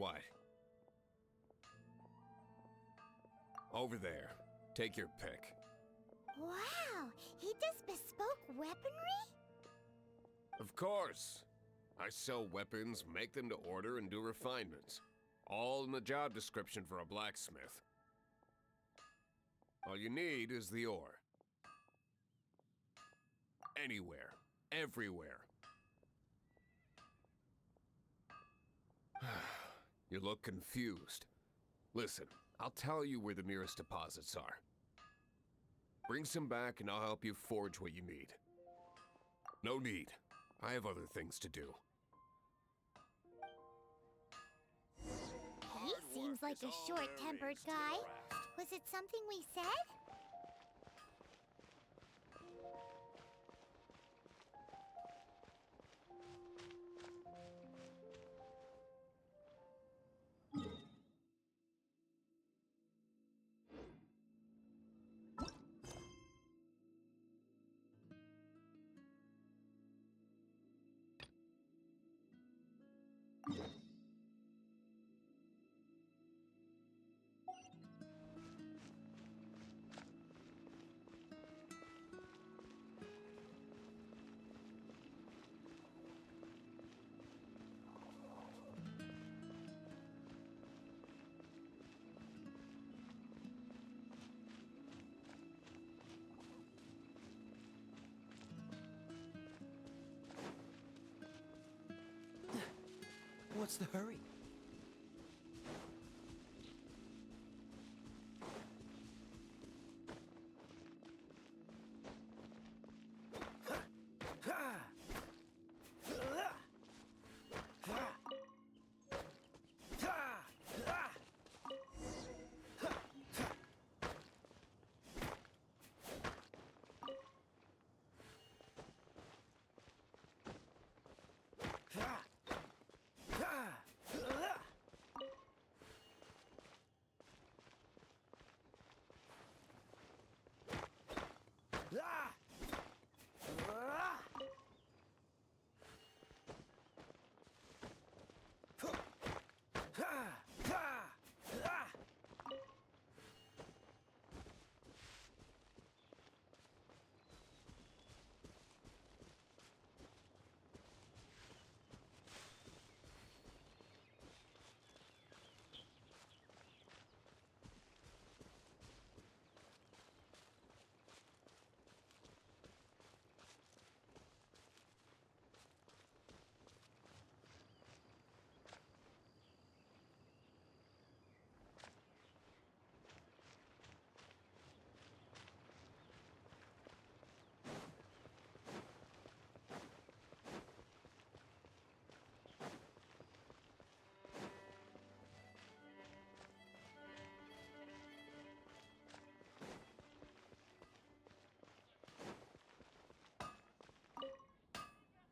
What? Over there. Take your pick. Wow, he does bespoke weaponry? Of course. I sell weapons, make them to order, and do refinements. All in the job description for a blacksmith. All you need is the ore. Anywhere. Everywhere. You look confused. Listen, I'll tell you where the nearest deposits are. Bring some back and I'll help you forge what you need. No need. I have other things to do. He seems like a short-tempered guy. Was it something we said? What's the hurry?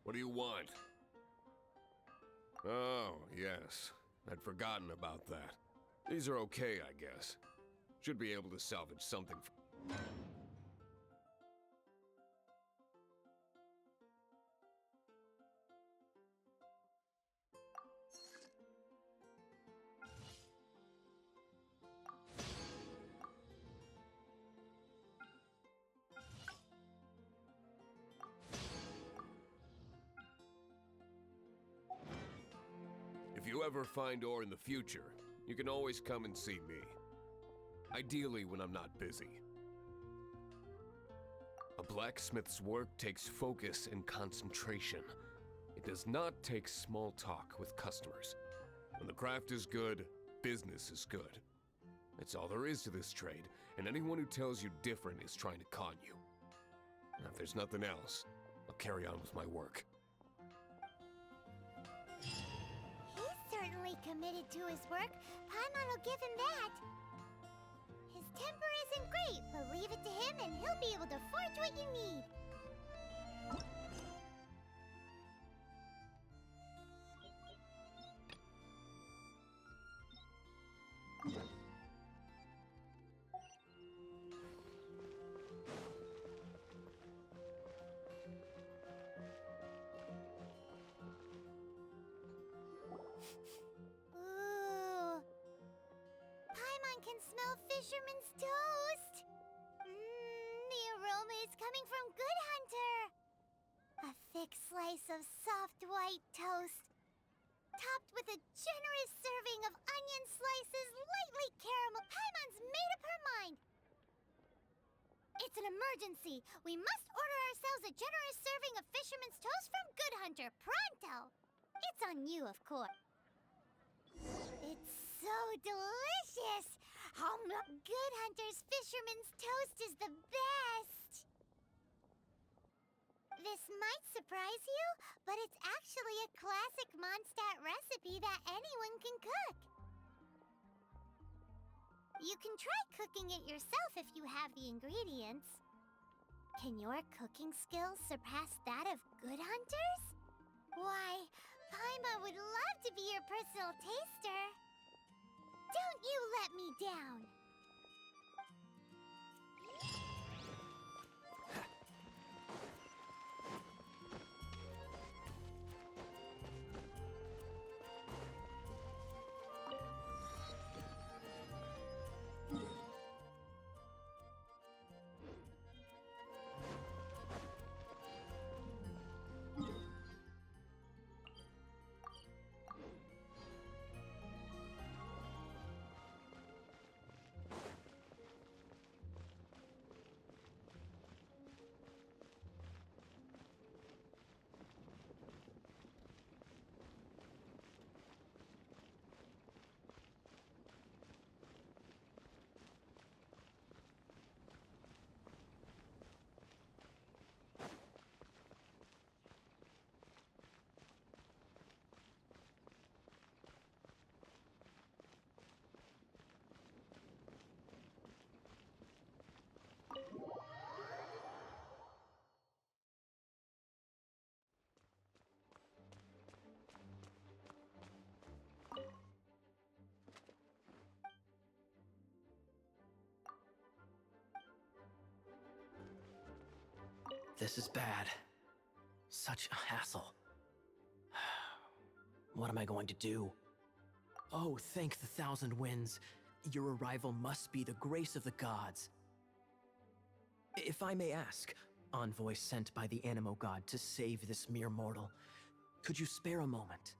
What do you want? Oh, yes. I'd forgotten about that. These are okay, I guess. Should be able to salvage something from... If you ever find ore in the future, you can always come and see me. Ideally when I'm not busy. A blacksmith's work takes focus and concentration. It does not take small talk with customers. When the craft is good, business is good. That's all there is to this trade, and anyone who tells you different is trying to con you. Now, if there's nothing else, I'll carry on with my work. Certainly committed to his work. Paimon will give him that. His temper isn't great, but leave it to him and he'll be able to forge what you need. smell fisherman's toast. The aroma is coming from Good Hunter. A thick slice of soft white toast, topped with a generous serving of onion slices, lightly caramel. Paimon's made up her mind. It's an emergency. We must order ourselves a generous serving of fisherman's toast from Good Hunter, pronto. It's on you, of course. It's so delicious. Good Hunter's fisherman's toast is the best. This might surprise you, but it's actually a classic Mondstadt recipe that anyone can cook. You can try cooking it yourself if you have the ingredients. Can your cooking skills surpass that of Good Hunter's? Why, Paimon would love to be your personal taster. Don't you let me down. This is bad. Such a hassle. What am I going to do? Oh, thank the thousand winds. Your arrival must be the grace of the gods. If I may ask, envoy sent by the Animo god to save this mere mortal, could you spare a moment?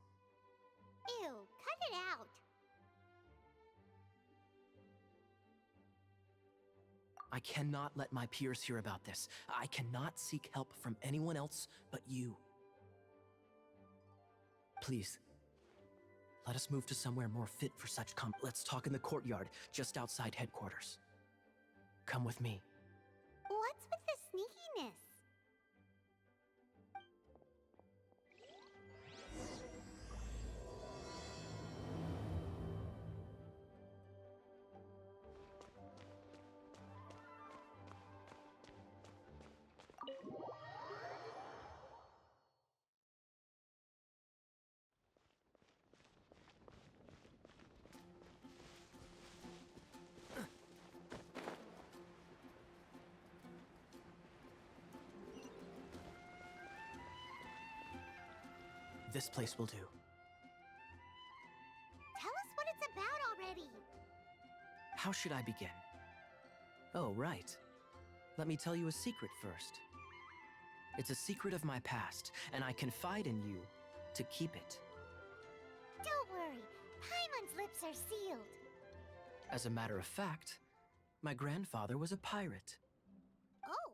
Ew, cut it out. I cannot let my peers hear about this. I cannot seek help from anyone else but you. Please, let us move to somewhere more fit for such Let's talk in the courtyard, just outside headquarters. Come with me. What's with the sneakiness? This place will do. Tell us what it's about already. How should I begin? Oh, right. Let me tell you a secret first. It's a secret of my past, and I confide in you to keep it. Don't worry, Paimon's lips are sealed. As a matter of fact, my grandfather was a pirate. Oh,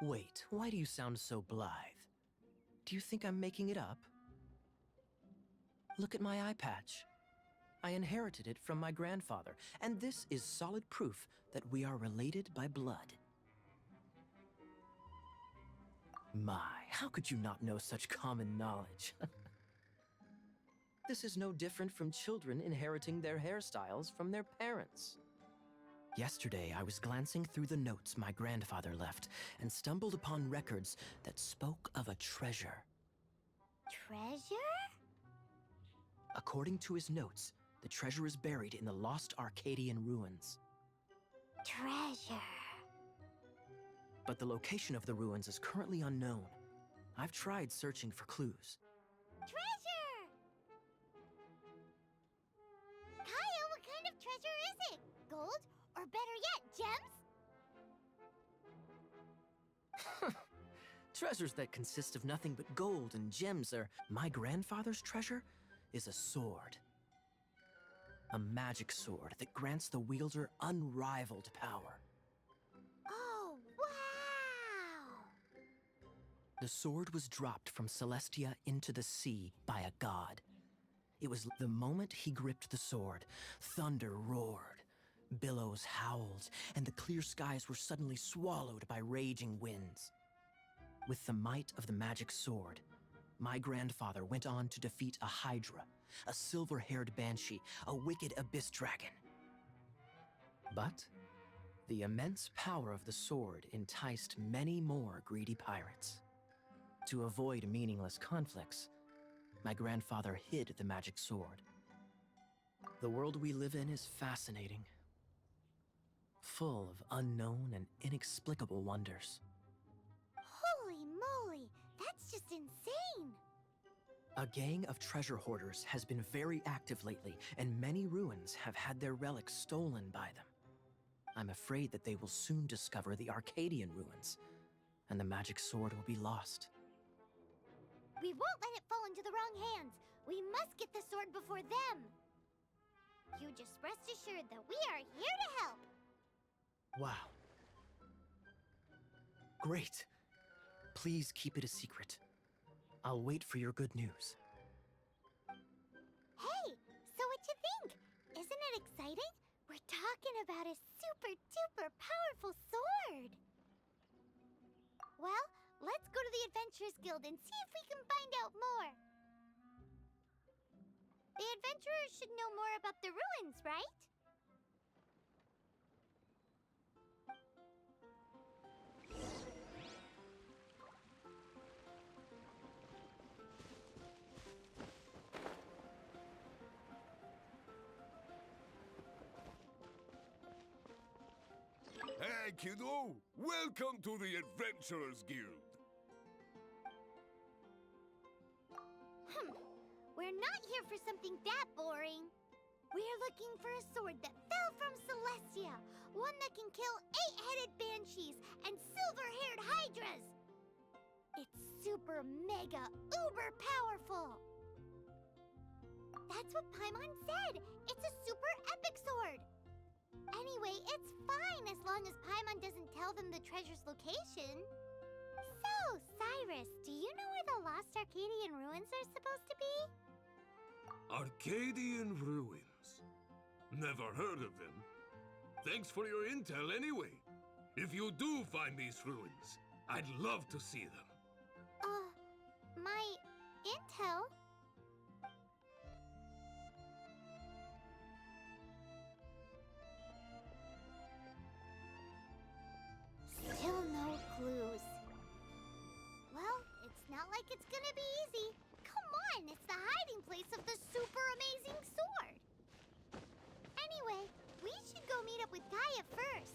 Wait, why do you sound so blithe? Do you think I'm making it up? Look at my eye patch. I inherited it from my grandfather, and this is solid proof that we are related by blood. My, how could you not know such common knowledge? This is no different from children inheriting their hairstyles from their parents. Yesterday, I was glancing through the notes my grandfather left and stumbled upon records that spoke of a treasure. treasure? According to his notes, the treasure is buried in the lost Arcadian ruins. Treasure. But the location of the ruins is currently unknown. I've tried searching for clues. Treasure! Kaya, what kind of treasure is it? gold, or better yet, gems? Treasures that consist of nothing but gold and gems are... My grandfather's treasure is a sword. A magic sword that grants the wielder unrivaled power. Oh, wow! The sword was dropped from Celestia into the sea by a god. It was the moment he gripped the sword, thunder roared, billows howled, and the clear skies were suddenly swallowed by raging winds. With the might of the magic sword, my grandfather went on to defeat a hydra, a silver-haired banshee, a wicked abyss dragon. But the immense power of the sword enticed many more greedy pirates. To avoid meaningless conflicts, my grandfather hid the magic sword. The world we live in is fascinating, full of unknown and inexplicable wonders. Holy moly, that's just insane! A gang of treasure hoarders has been very active lately, and many ruins have had their relics stolen by them. I'm afraid that they will soon discover the Arcadian ruins, and the magic sword will be lost. We won't let it fall into the wrong hands. We must get the sword before them. You just rest assured that we are here to help. Wow. Great. Please keep it a secret. I'll wait for your good news. Hey, so what you think? Isn't it exciting? We're talking about a super-duper powerful sword. Well, let's go to the Adventurers Guild and see if we can find out more. The adventurers should know more about the ruins, right? Hey, kiddo! Welcome to the Adventurers Guild! We're not here for something that boring. We're looking for a sword that fell from Celestia. One that can kill 8-headed banshees and silver-haired hydras. It's super mega uber powerful. That's what Paimon said. It's a super epic sword. Anyway, it's fine as long as Paimon doesn't tell them the treasure's location. So, Cyrus, do you know where the lost Arcadian ruins are supposed to be? Arcadian ruins. Never heard of them. Thanks for your intel anyway. If you do find these ruins, I'd love to see them. My intel? Still no clues. Well, it's not like it's gonna be easy. Come on, it's the hiding place of the super amazing sword. Anyway, we should go meet up with Gaia first.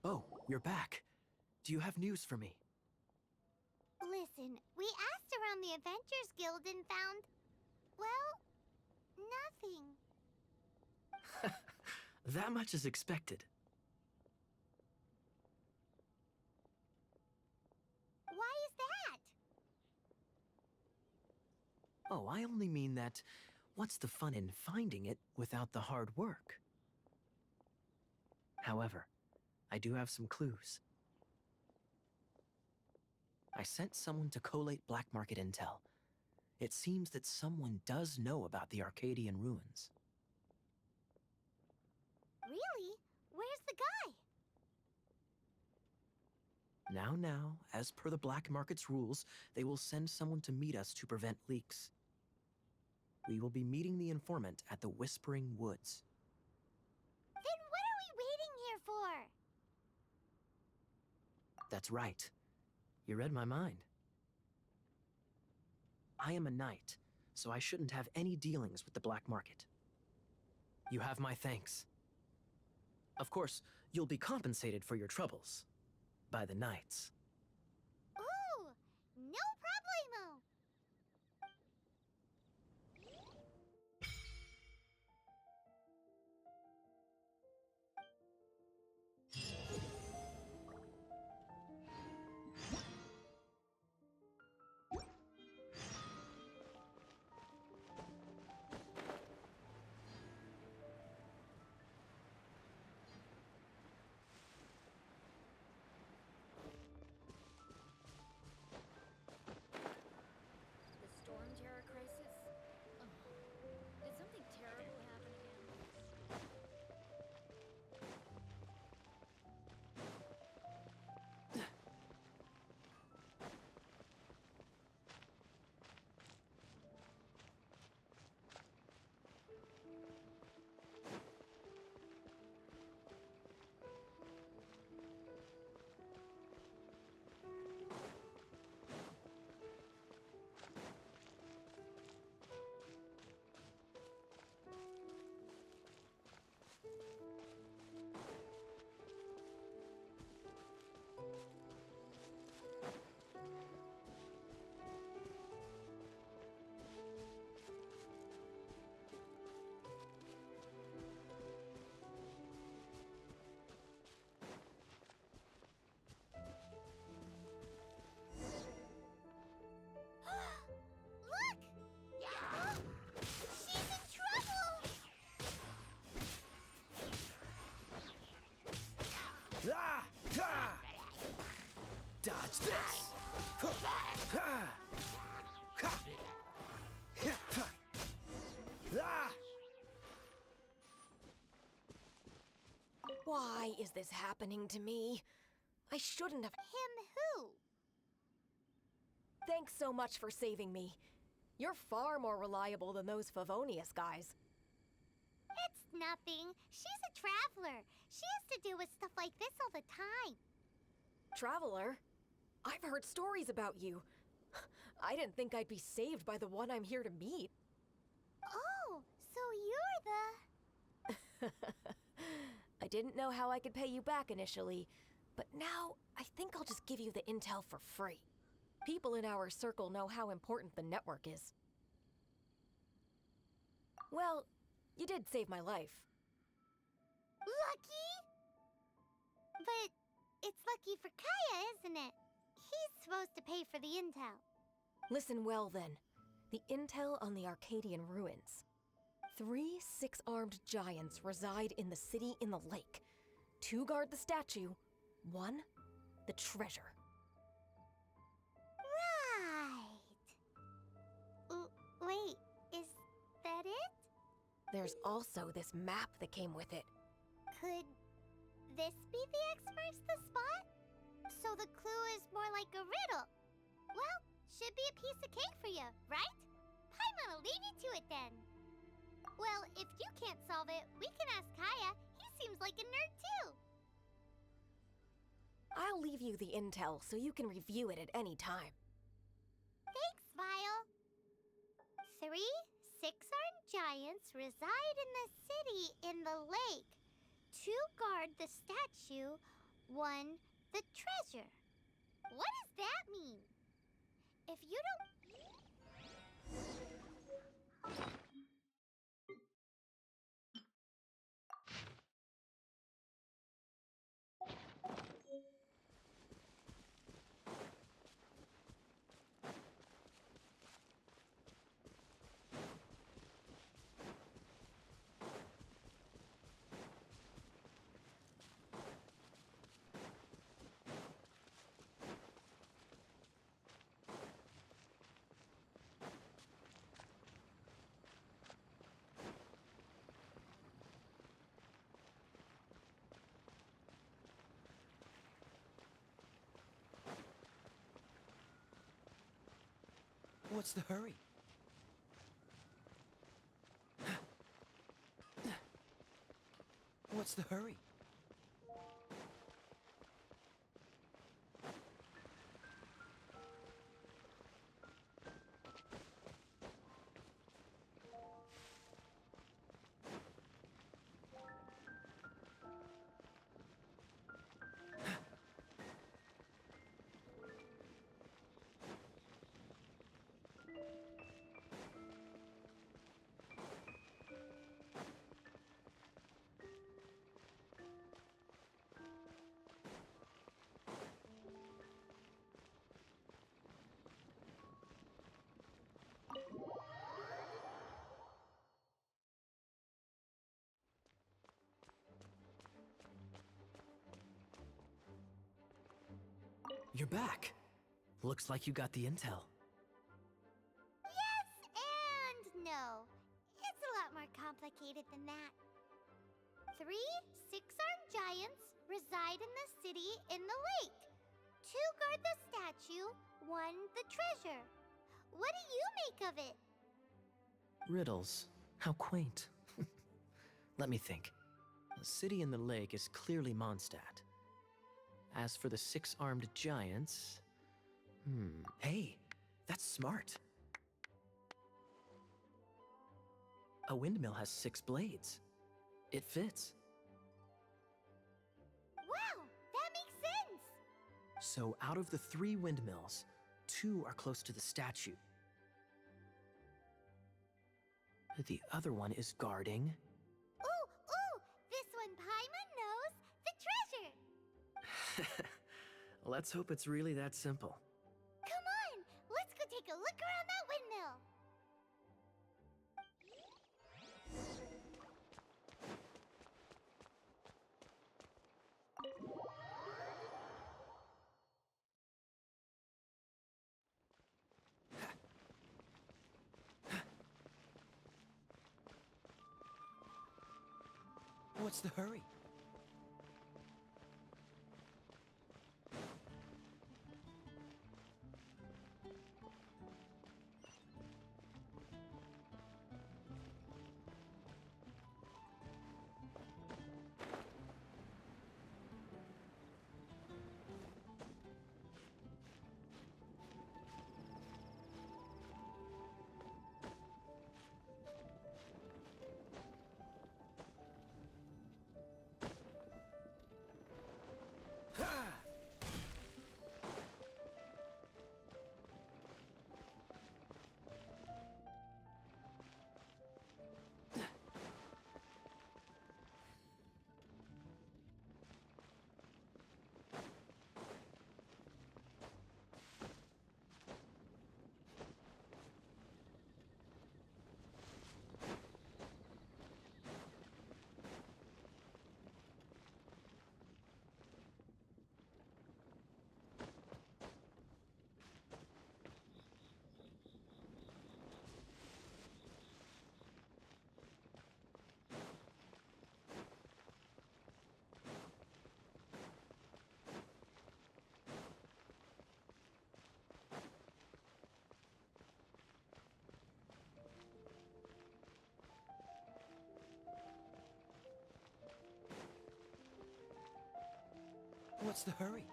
Oh, you're back. Do you have news for me? Listen, we asked around the Adventurers Guild and found, well, nothing. That much is expected. Why is that? Oh, I only mean that what's the fun in finding it without the hard work? However, I do have some clues. I sent someone to collate black market intel. It seems that someone does know about the Arcadian ruins. Really? Where's the guy? Now, as per the black market's rules, they will send someone to meet us to prevent leaks. We will be meeting the informant at the Whispering Woods. Then what are we waiting here for? That's right. You read my mind. I am a knight, so I shouldn't have any dealings with the black market. You have my thanks. Of course, you'll be compensated for your troubles by the knights. Ooh, no problemo. The Storm Terror crisis? Did something terrible happen again? Look! She's in trouble! Ah! Ha! Dodge this! Ha! Ha! Ha! Ha! Ah! Why is this happening to me? I shouldn't have. Him who? Thanks so much for saving me. You're far more reliable than those Favonius guys. It's nothing. She's a traveler. She has to deal with stuff like this all the time. Traveler? I've heard stories about you. I didn't think I'd be saved by the one I'm here to meet. Oh, so you're the... I didn't know how I could pay you back initially, but now I think I'll just give you the intel for free. People in our circle know how important the network is. Well, you did save my life. Lucky? But it's lucky for Kaya, isn't it? He's supposed to pay for the intel. Listen well then. The intel on the Arcadian ruins. 3 six-armed giants reside in the city in the lake. 2 guard the statue, 1 the treasure. Right. Wait, is that it? There's also this map that came with it. Could this be the X marks the spot? So the clue is more like a riddle. Well, should be a piece of cake for you, right? Paimon'll leave you to it then. Well, if you can't solve it, we can ask Kaya. He seems like a nerd too. I'll leave you the intel so you can review it at any time. Thanks, Vile. 3 six-armed giants reside in the city in the lake. 2 guard the statue, 1 the treasure. What does that mean? If you don't... What's the hurry? What's the hurry? You're back. Looks like you got the intel. Yes and no. It's a lot more complicated than that. 3 six-armed giants reside in the city in the lake. 2 guard the statue, 1 the treasure. What do you make of it? Riddles. How quaint. Let me think. The city in the lake is clearly Mondstadt. As for the 6-armed giants... Hey, that's smart. A windmill has 6 blades. It fits. Wow, that makes sense! So out of the 3 windmills, 2 are close to the statue. The other one is guarding... Ooh, this one Paimon knows, the treasure! Let's hope it's really that simple. Come on, let's go take a look around that windmill. What's the hurry? What's the hurry?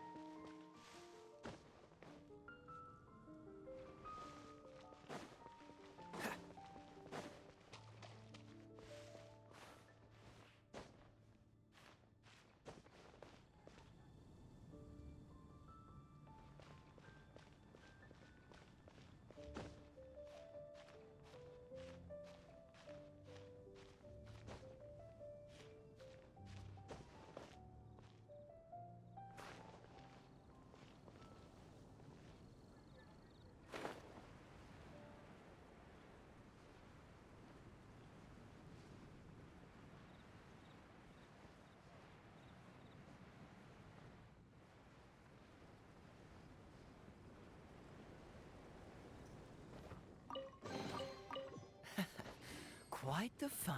Quite the find.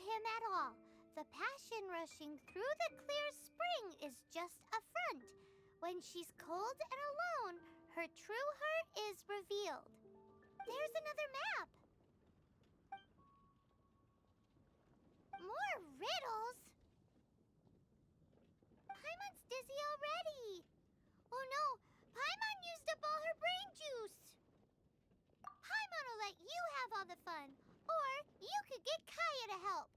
him at all. The passion rushing through the clear spring is just a front. When she's cold and alone, her true heart is revealed. There's another map. More riddles? Paimon's dizzy already. Oh no, Paimon used up all her brain juice. Paimon will let you have all the fun, or you could get Kaya to help.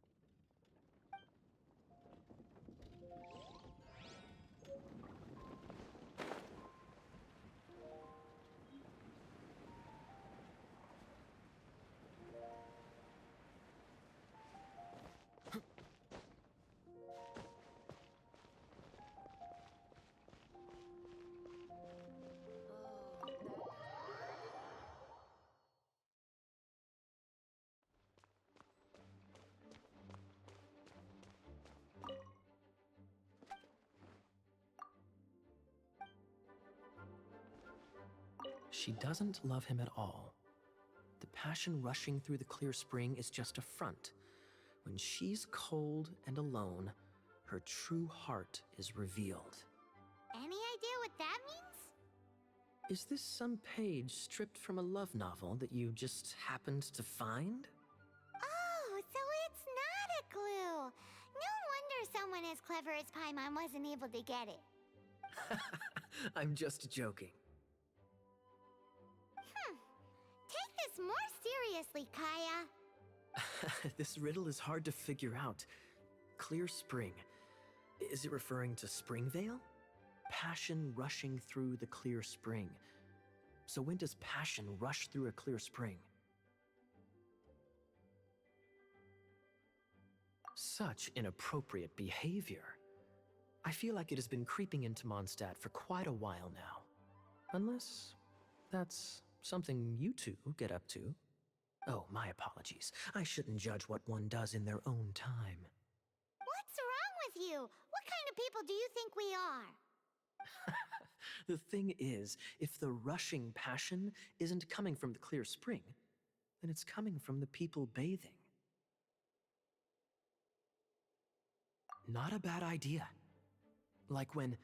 She doesn't love him at all. The passion rushing through the clear spring is just a front. When she's cold and alone, her true heart is revealed. Any idea what that means? Is this some page stripped from a love novel that you just happened to find? Oh, so it's not a clue. No wonder someone as clever as Paimon wasn't able to get it. I'm just joking. Take this more seriously, Kaya. This riddle is hard to figure out. Clear spring. Is it referring to Springvale? Passion rushing through the clear spring. So when does passion rush through a clear spring? Such inappropriate behavior. I feel like it has been creeping into Mondstadt for quite a while now. Unless that's something you two get up to. Oh, my apologies. I shouldn't judge what one does in their own time. What's wrong with you? What kind of people do you think we are? The thing is, if the rushing passion isn't coming from the clear spring, then it's coming from the people bathing. Not a bad idea. Like when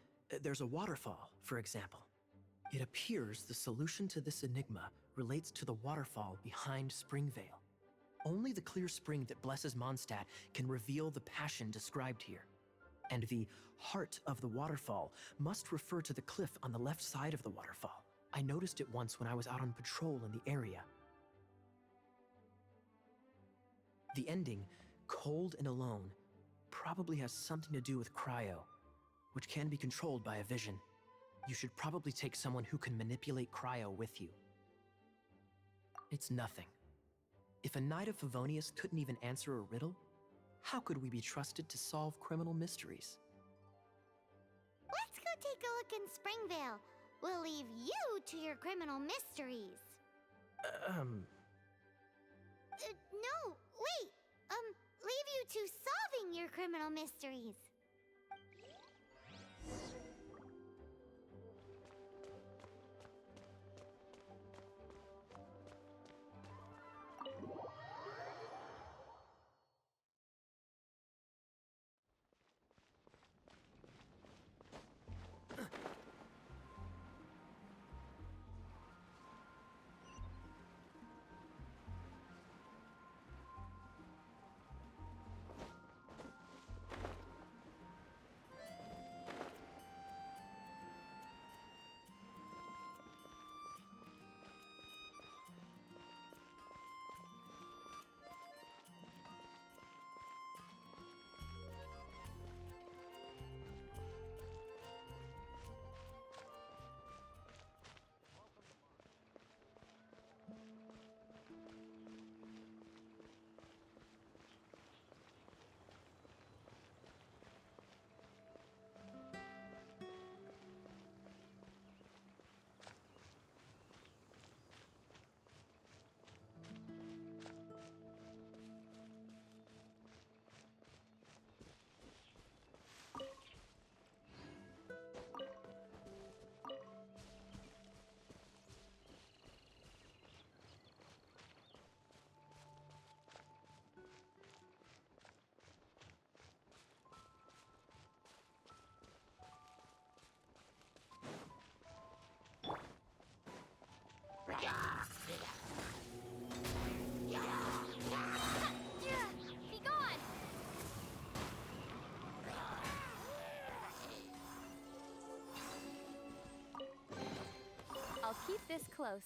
there's a waterfall, for example. It appears the solution to this enigma relates to the waterfall behind Springvale. Only the clear spring that blesses Mondstadt can reveal the passion described here. And the heart of the waterfall must refer to the cliff on the left side of the waterfall. I noticed it once when I was out on patrol in the area. The ending, cold and alone, probably has something to do with cryo, which can be controlled by a vision. You should probably take someone who can manipulate cryo with you. It's nothing. If a Knight of Favonius couldn't even answer a riddle, how could we be trusted to solve criminal mysteries? Let's go take a look in Springvale. We'll leave you to your criminal mysteries. No, wait. Leave you to solving your criminal mysteries. Keep this close.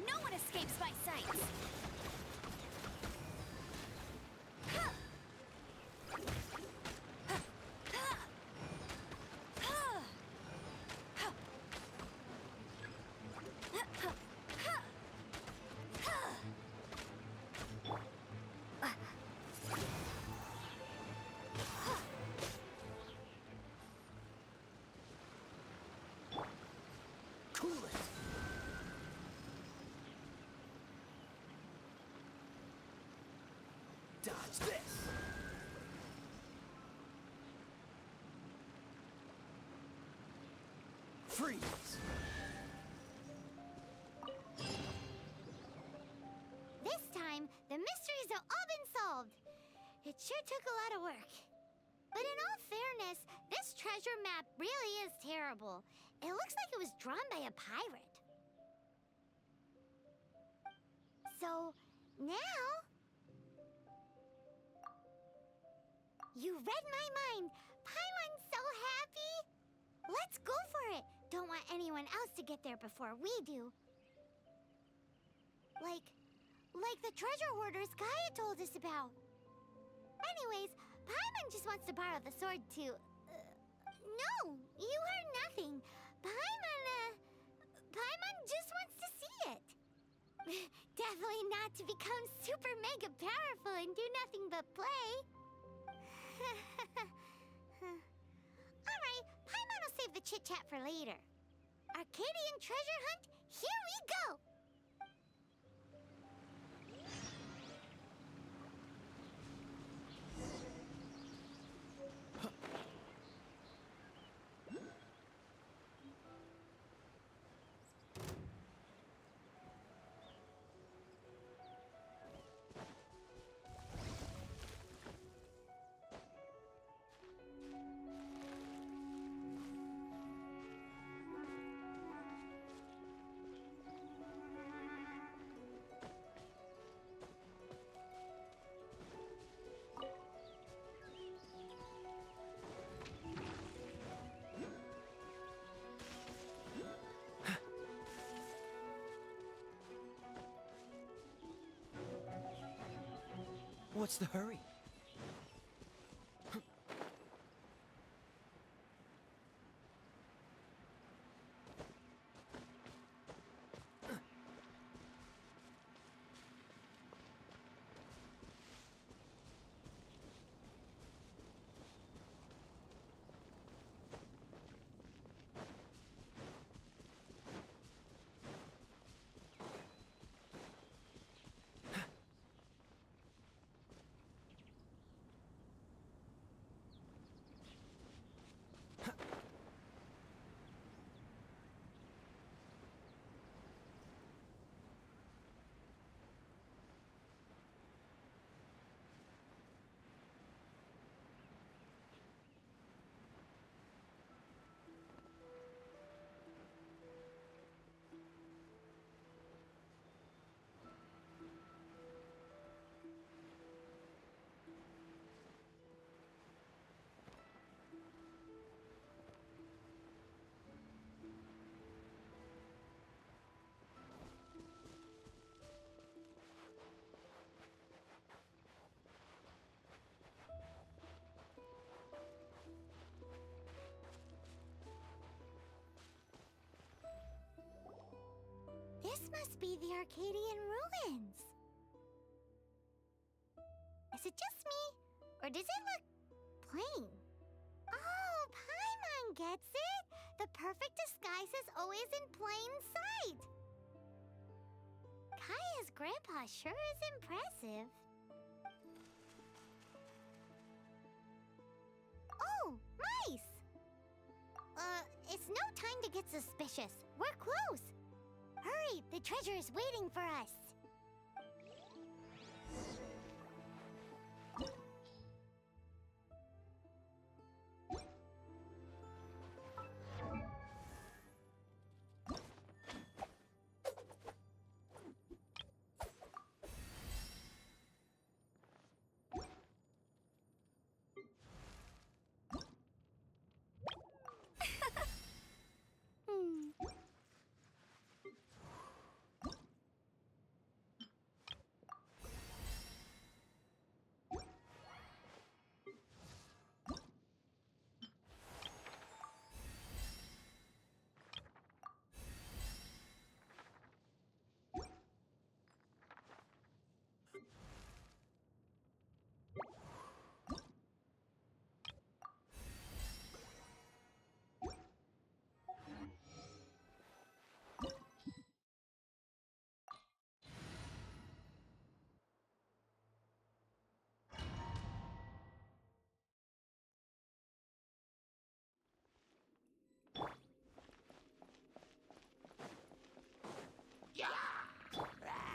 No one escapes my sight! Cool it! Dodge this! Freeze! This time, the mysteries have all been solved. It sure took a lot of work. But in all fairness, this treasure map really is terrible. It looks like it was drawn by a pirate. So, now... You read my mind! Paimon's so happy! Let's go for it! Don't want anyone else to get there before we do. Like the treasure hoarders Gaia told us about. Anyways, Paimon just wants to borrow the sword to... no! You heard nothing. Paimon just wants to see it. Definitely not to become super mega powerful and do nothing but play. Alright, Paimon will save the chit-chat for later. Arcadian treasure hunt, here we go! What's the hurry? This must be the Arcadian ruins. Is it just me? Or does it look plain? Oh, Paimon gets it! The perfect disguise is always in plain sight! Kaya's grandpa sure is impressive. Oh, mice! It's no time to get suspicious. We're close. Hurry, the treasure is waiting for us.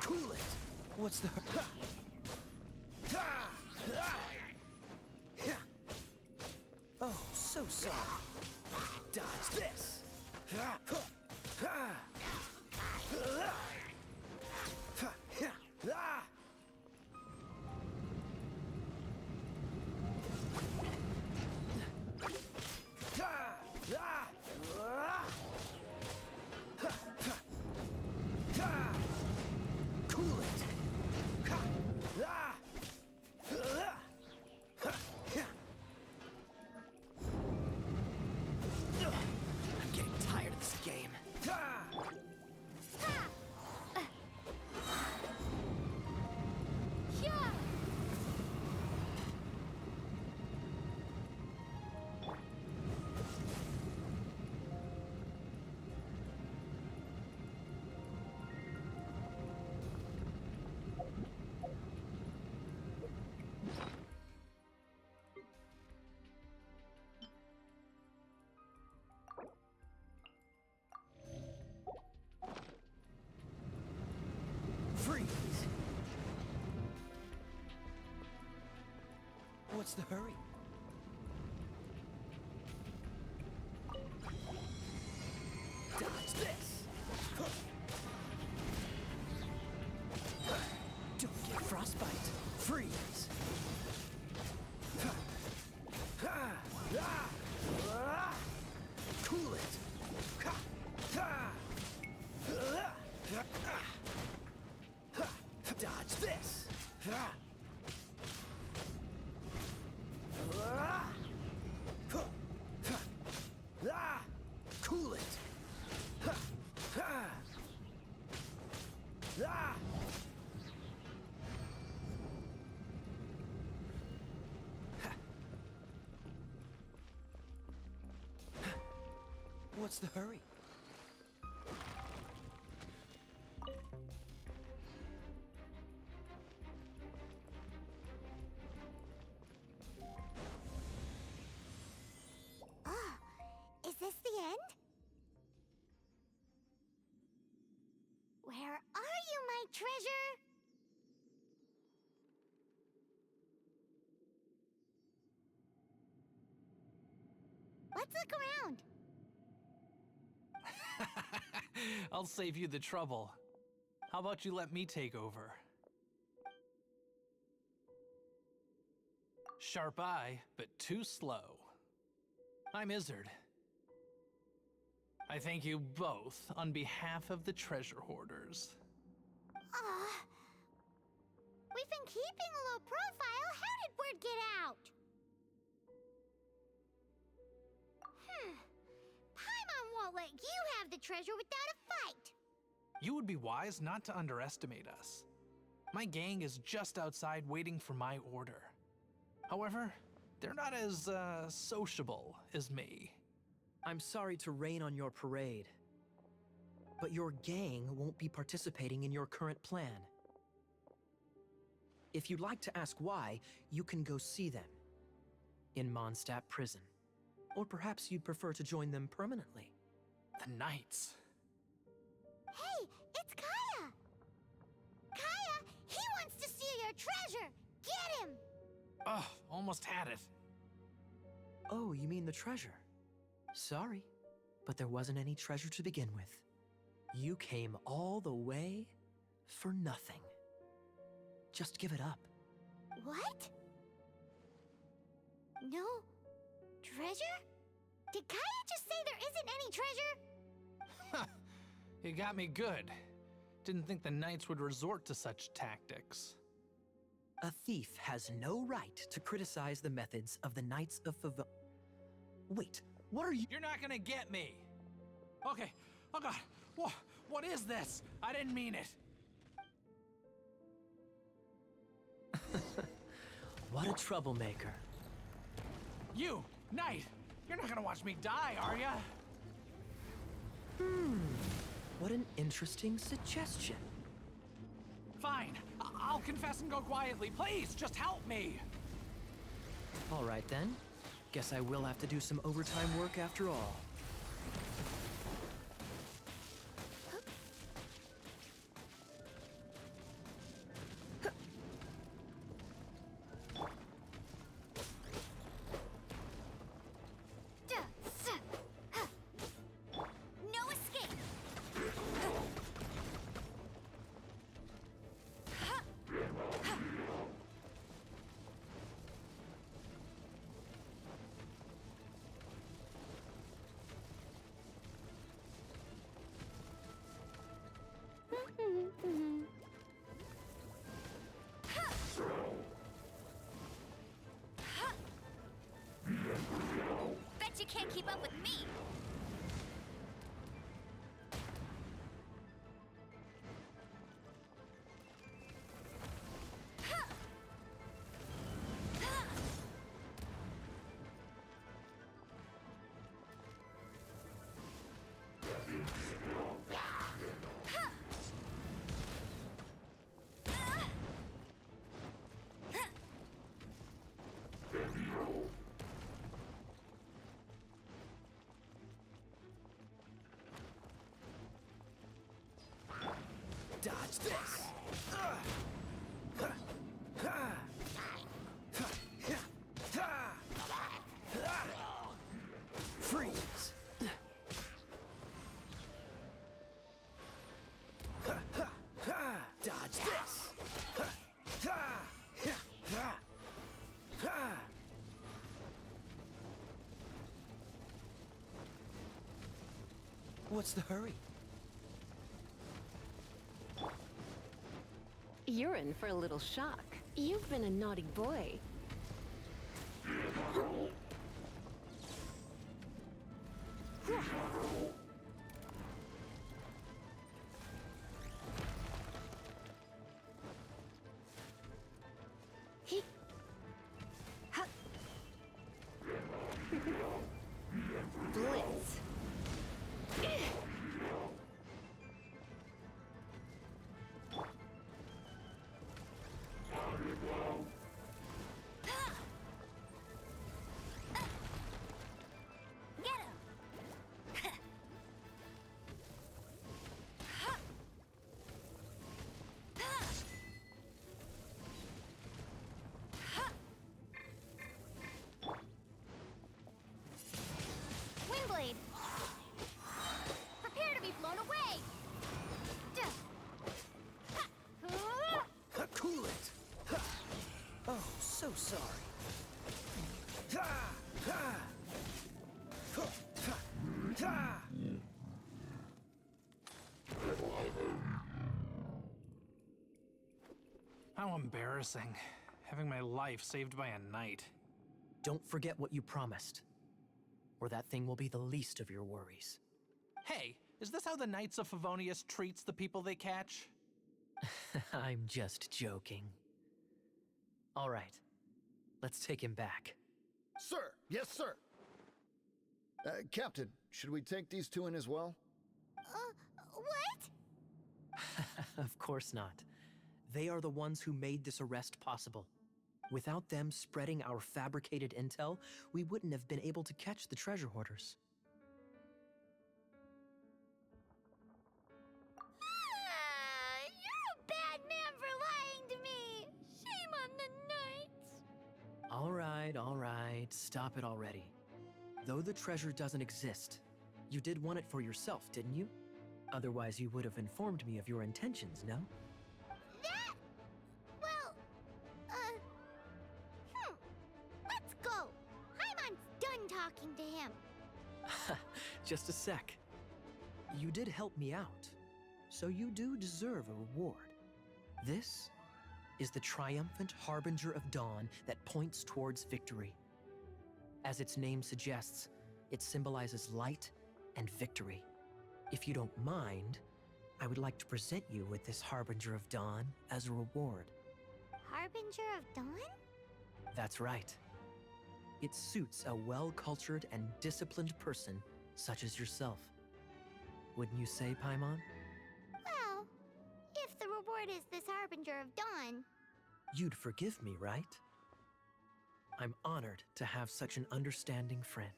Cool it! What's the... Oh, so sorry. Dodge this! Freeze! What's the hurry? Dodge this! Don't get frostbite! Freeze! Cool it! Dodge this! Ah! What's the hurry? Ah, is this the end? Where are you, my treasure? Let's look around. I'll save you the trouble. How about you let me take over? Sharp eye, but too slow. I'm Izzard. I thank you both on behalf of the treasure hoarders. We've been keeping a low profile. How did word get out? Paimon won't let you have the treasure without a fight. You would be wise not to underestimate us. My gang is just outside waiting for my order. However, they're not as, sociable as me. I'm sorry to rain on your parade, but your gang won't be participating in your current plan. If you'd like to ask why, you can go see them in Mondstadt Prison. Or perhaps you'd prefer to join them permanently. The Knights. Hey, it's Kaya! Kaya, he wants to steal your treasure! Get him! Ugh, almost had it. Oh, you mean the treasure? Sorry, but there wasn't any treasure to begin with. You came all the way for nothing. Just give it up. What? No treasure? Did Kaya just say there isn't any treasure? You got me good. Didn't think the Knights would resort to such tactics. A thief has no right to criticize the methods of the Knights of Favonius. Wait, what are you— You're not gonna get me! Okay, oh god, what is this? I didn't mean it. What a troublemaker. You, Knight, you're not gonna watch me die, are ya? What an interesting suggestion. Fine, I'll confess and go quietly. Please, just help me! All right then. Guess I will have to do some overtime work after all. No escape! Bet you can't keep up with me! Dodge this. Freeze. Dodge this. What's the hurry? You're in for a little shock. You've been a naughty boy. sorry. How embarrassing. Having my life saved by a knight. Don't forget what you promised, or that thing will be the least of your worries. Hey, is this how the Knights of Favonius treats the people they catch? I'm just joking. All right, let's take him back. Sir! Yes, sir! Captain, should we take these two in as well? What? Of course not. They are the ones who made this arrest possible. Without them spreading our fabricated intel, we wouldn't have been able to catch the treasure hoarders. You're a bad man for lying to me! Shame on the knights! All right, stop it already. Though the treasure doesn't exist, you did want it for yourself, didn't you? Otherwise, you would have informed me of your intentions, no? That? Well, let's go. Paimon's done talking to him. Just a sec. You did help me out, so you do deserve a reward. This is the triumphant harbinger of dawn that points towards victory. As its name suggests, it symbolizes light and victory. If you don't mind, I would like to present you with this harbinger of dawn as a reward. Harbinger of Dawn? That's right. It suits a well-cultured and disciplined person such as yourself. Wouldn't you say, Paimon? Well, if the reward is this Harbinger of Dawn, You'd forgive me, right? I'm honored to have such an understanding friend.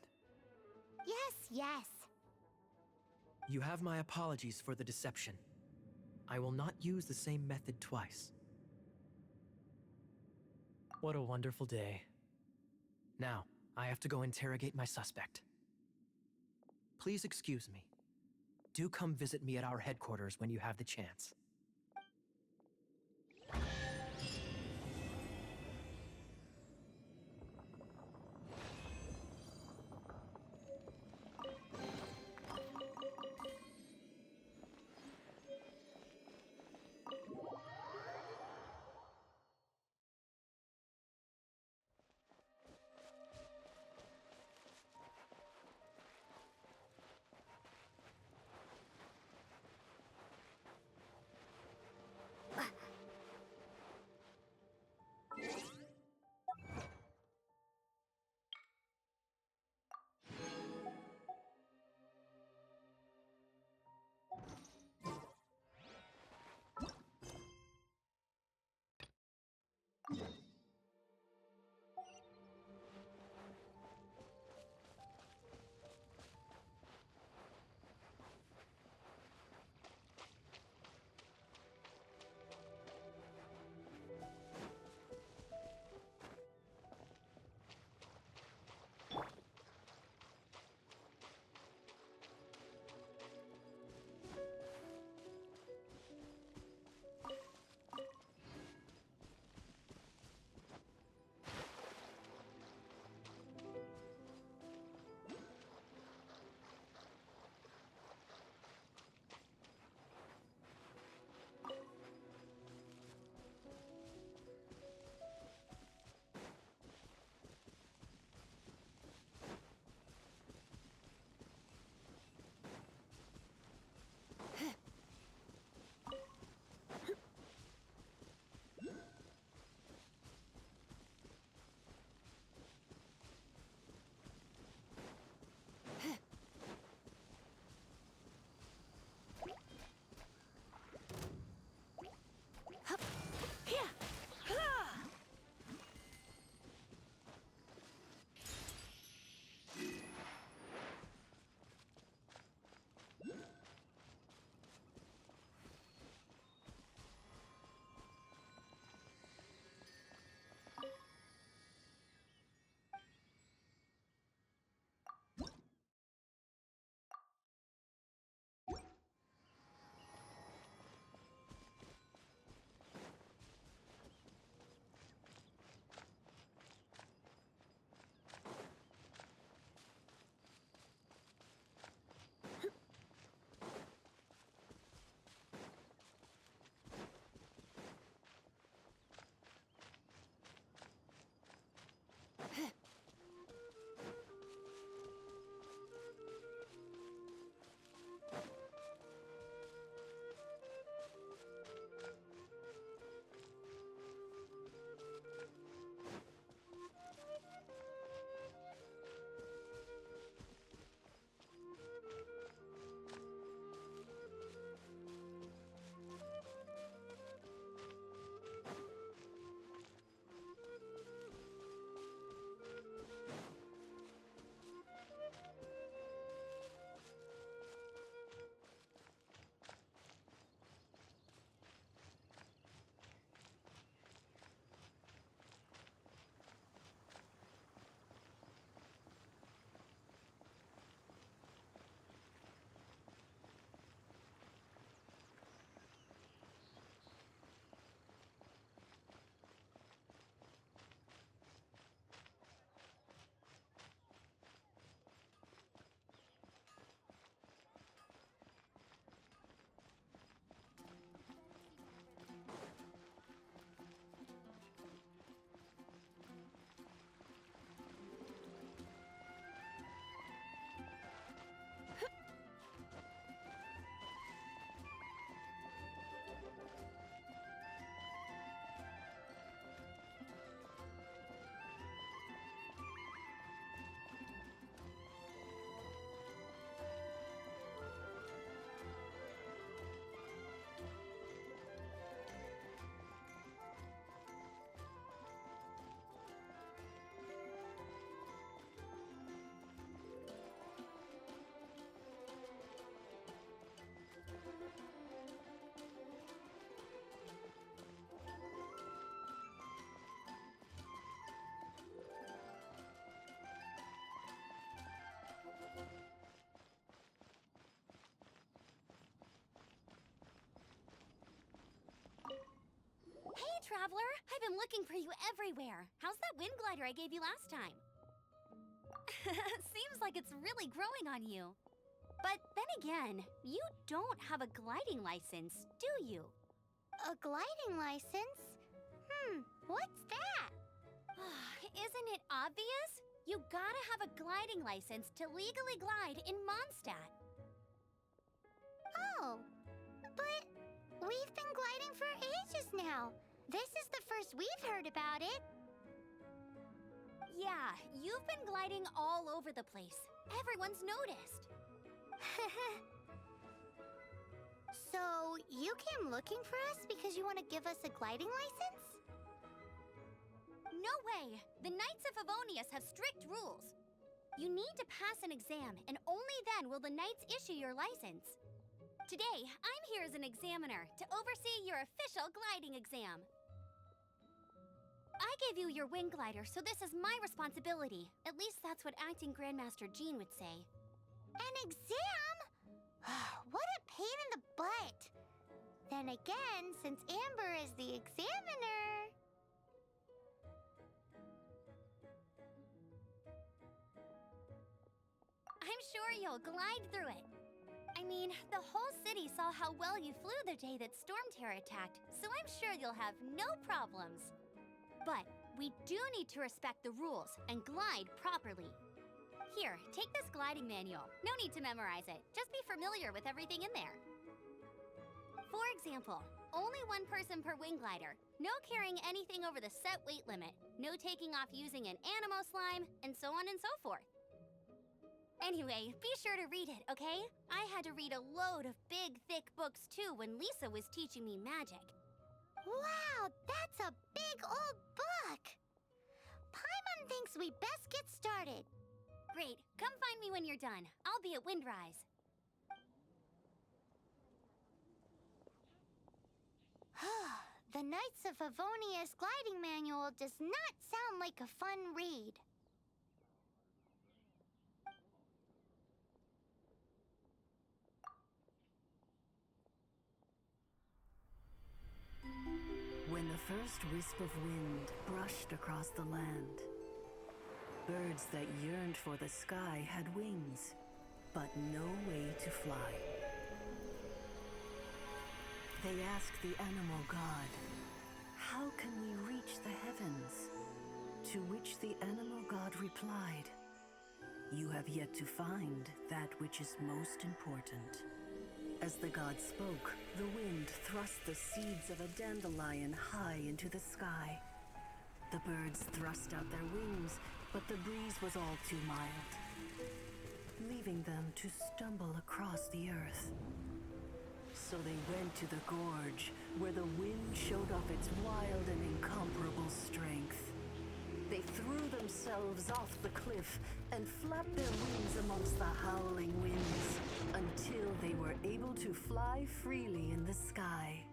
yes. You have my apologies for the deception. I will not use the same method twice. What a wonderful day. Now, I have to go interrogate my suspect. Please excuse me. Do come visit me at our headquarters when you have the chance. traveler. I've been looking for you everywhere. How's that wind glider I gave you last time? Seems like it's really growing on you. But then again, you don't have a gliding license, do you? A gliding license? What's that? Isn't it obvious? You gotta have a gliding license to legally glide in Mondstadt. Oh, but we've been gliding for ages now. This is the first we've heard about it. Yeah, you've been gliding all over the place. Everyone's noticed. So, you came looking for us because you want to give us a gliding license? No way! The Knights of Favonius have strict rules. You need to pass an exam, and only then will the Knights issue your license. Today, I'm here as an examiner to oversee your official gliding exam. I gave you your wing glider, so this is my responsibility. At least that's what Acting Grandmaster Jean would say. An exam? What a pain in the butt. Then again, since Amber is the examiner... I'm sure you'll glide through it. I mean, the whole city saw how well you flew the day that Storm Terror attacked, so I'm sure you'll have no problems. But we do need to respect the rules and glide properly. Here, take this gliding manual. No need to memorize it. Just be familiar with everything in there. For example, only one person per wing glider. No carrying anything over the set weight limit. No taking off using an animo slime, and so on and so forth. Anyway, be sure to read it, okay? I had to read a load of big, thick books too when Lisa was teaching me magic. Wow, that's a big old book! Paimon thinks we best get started. Great, come find me when you're done. I'll be at Windrise. The Knights of Favonius gliding manual does not sound like a fun read. When the first wisp of wind brushed across the land, birds that yearned for the sky had wings, but no way to fly. They asked the animal god, "How can we reach the heavens?" To which the animal god replied, "You have yet to find that which is most important." As the god spoke, the wind thrust the seeds of a dandelion high into the sky. The birds thrust out their wings, but the breeze was all too mild, leaving them to stumble across the earth. So they went to the gorge, where the wind showed off its wild and incomparable strength. They threw themselves off the cliff and flapped their wings amongst the howling winds until they were able to fly freely in the sky.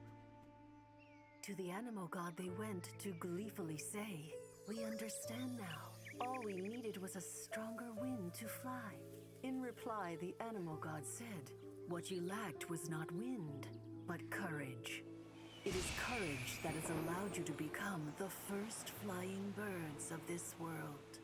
To the animal god they went to gleefully say, "We understand now. All we needed was a stronger wind to fly." In reply, the animal god said, "What you lacked was not wind, but courage. It is courage that has allowed you to become the first flying birds of this world."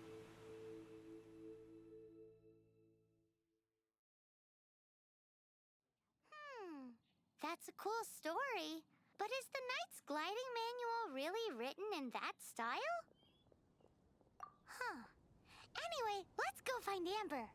That's a cool story. But is the Knight's gliding manual really written in that style? Anyway, let's go find Amber.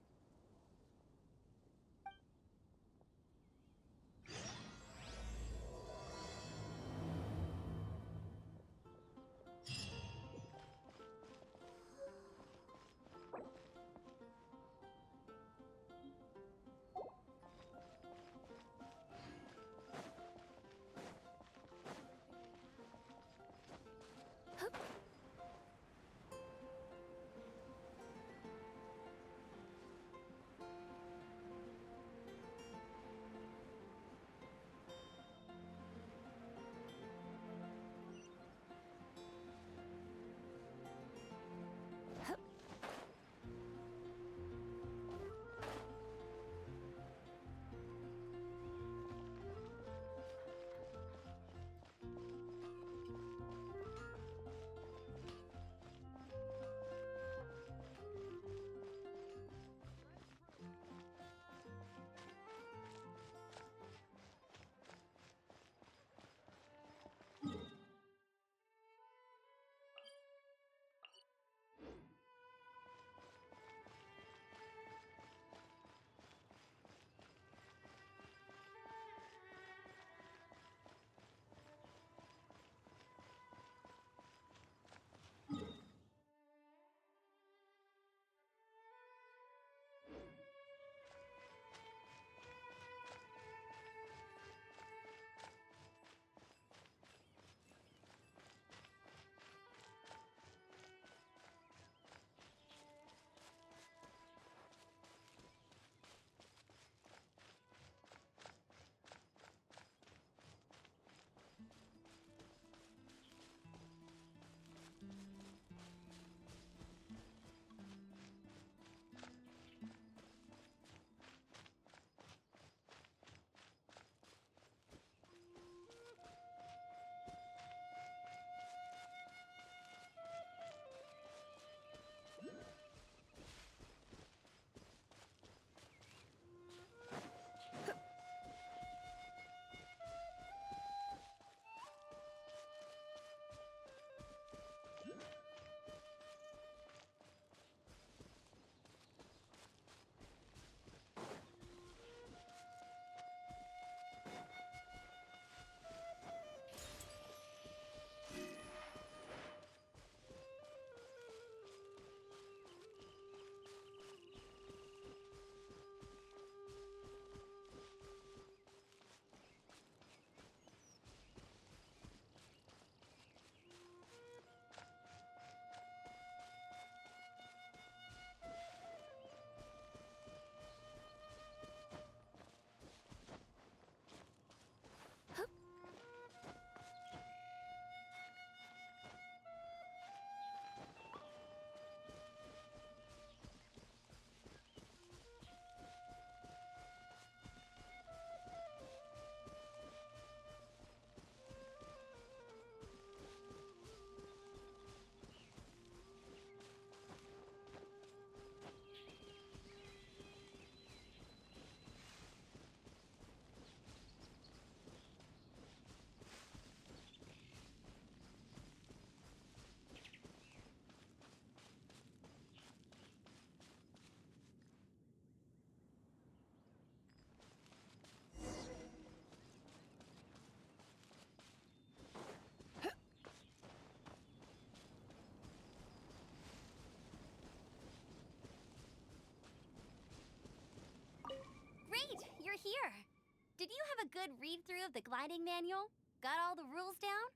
good read-through of the gliding manual? Got all the rules down?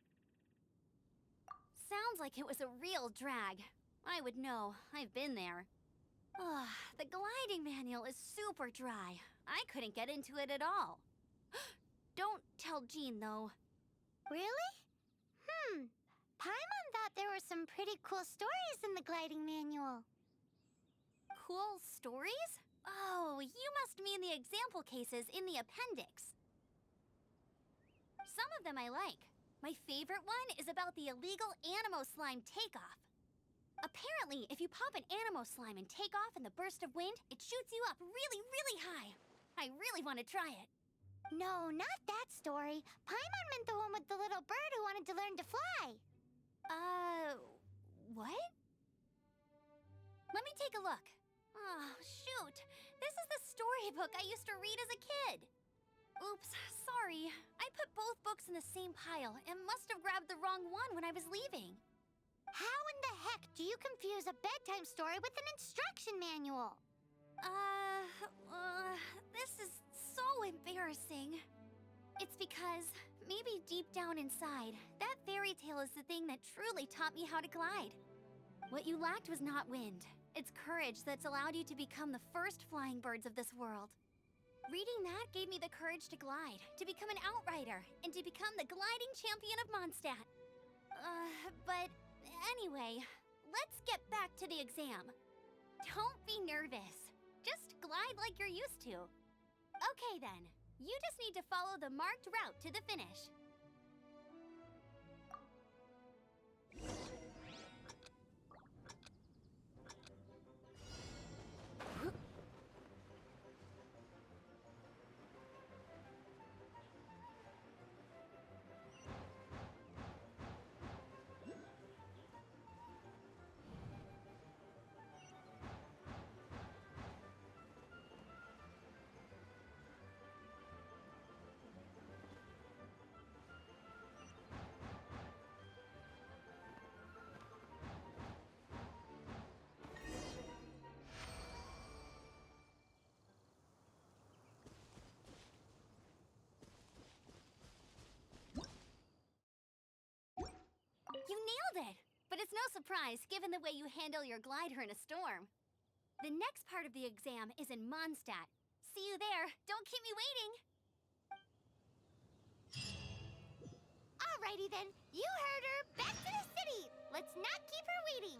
Sounds like it was a real drag. I would know. I've been there. Ugh, the gliding manual is super dry. I couldn't get into it at all. Don't tell Jean, though. Really? Paimon thought there were some pretty cool stories in the gliding manual. Cool stories? Oh, you must mean the example cases in the appendix. Some of them I like. My favorite one is about the illegal Animo slime takeoff. Apparently, if you pop an Animo slime and take off in the burst of wind, it shoots you up really, really high. I really want to try it. No, not that story. Paimon meant the one with the little bird who wanted to learn to fly. What? Let me take a look. Oh, shoot. This is the storybook I used to read as a kid. Oops, sorry. I put both books in the same pile and must have grabbed the wrong one when I was leaving. How in the heck do you confuse a bedtime story with an instruction manual? This is so embarrassing. It's because, maybe deep down inside, that fairy tale is the thing that truly taught me how to glide. What you lacked was not wind. It's courage that's allowed you to become the first flying birds of this world. Reading that gave me the courage to glide, to become an outrider, and to become the gliding champion of Mondstadt. But anyway, let's get back to the exam. Don't be nervous. Just glide like you're used to. Okay then, you just need to follow the marked route to the finish. You nailed it! But it's no surprise, given the way you handle your glider in a storm. The next part of the exam is in Mondstadt. See you there. Don't keep me waiting. Alrighty then, you heard her. Back to the city. Let's not keep her waiting.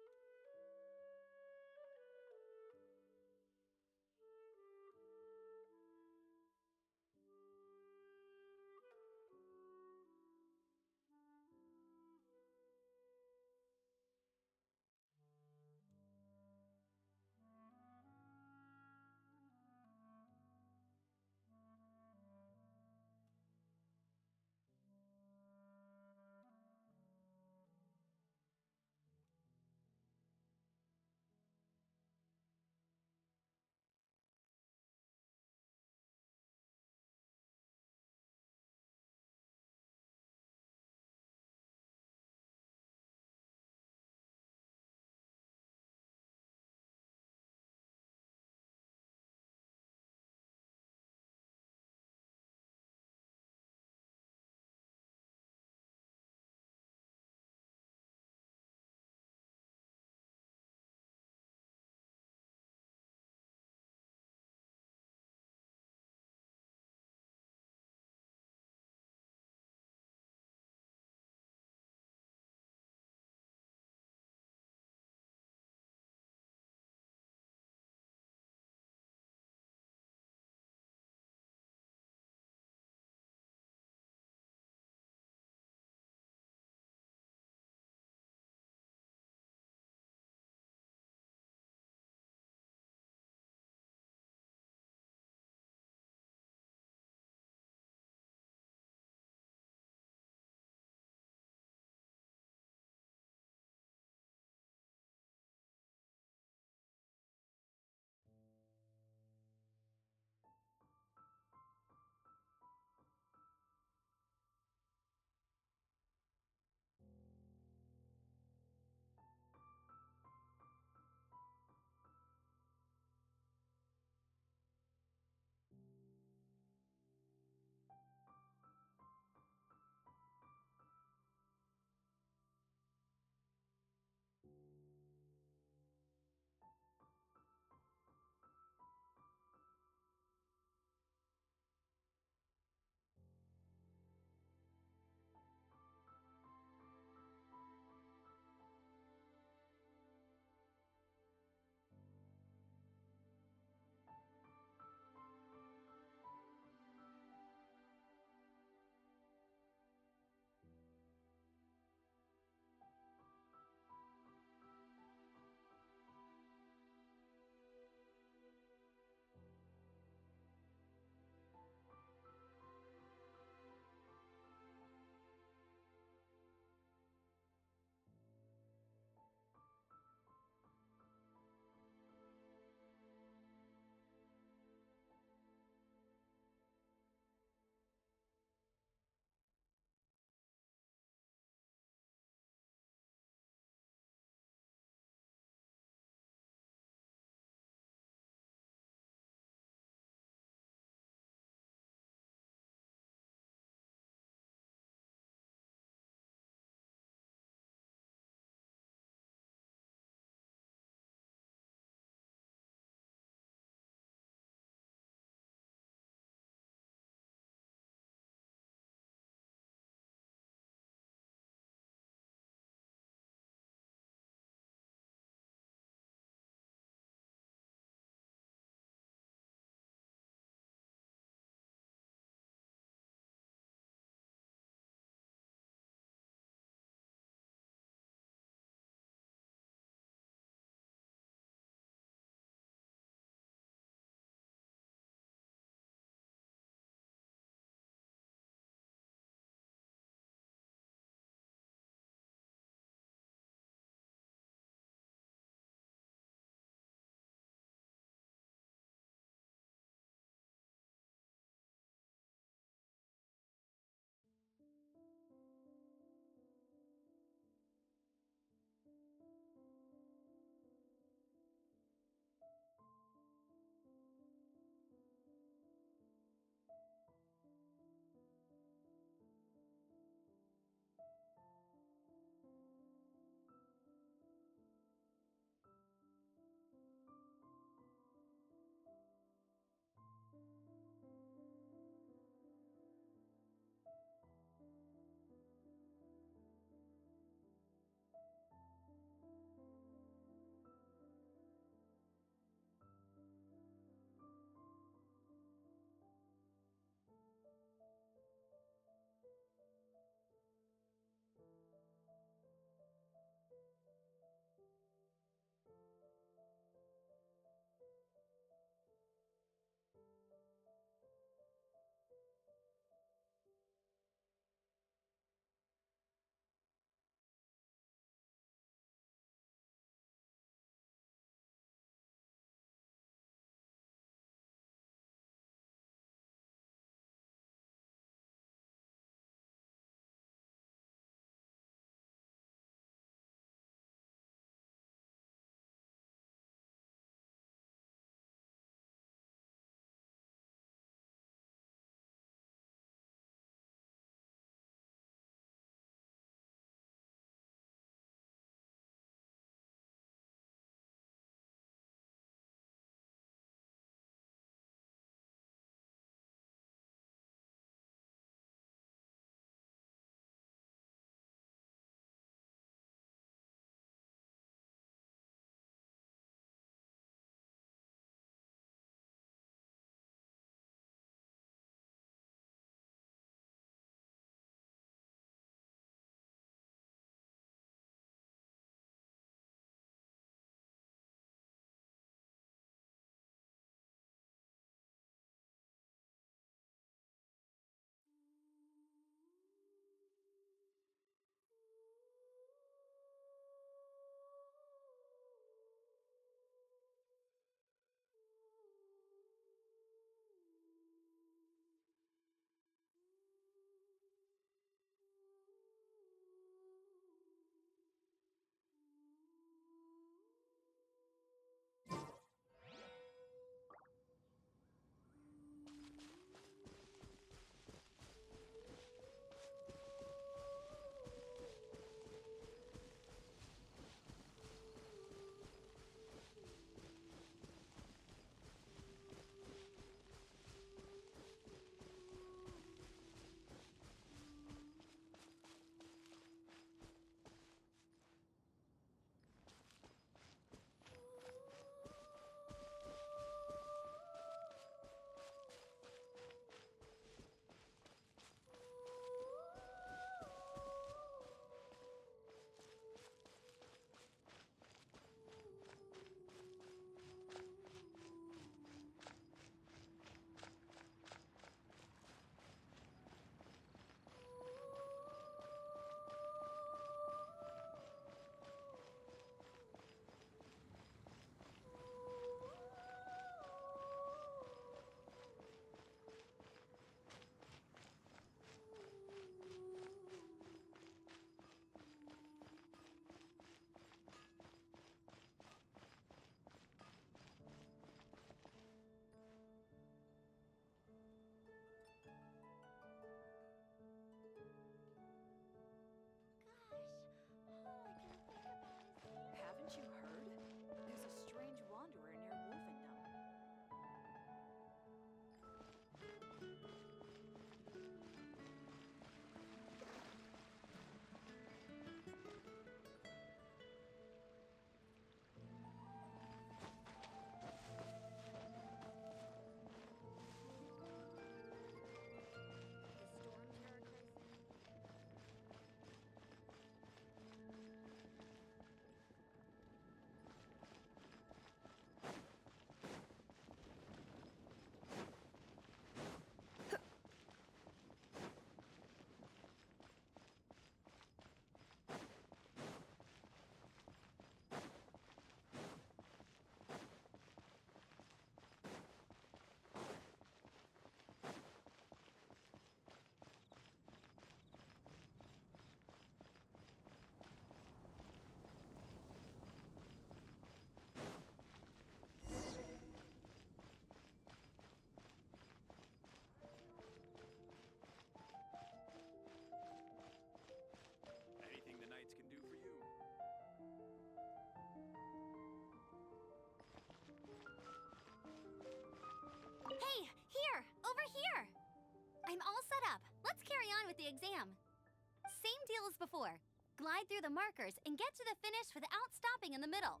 before. Glide through the markers and get to the finish without stopping in the middle.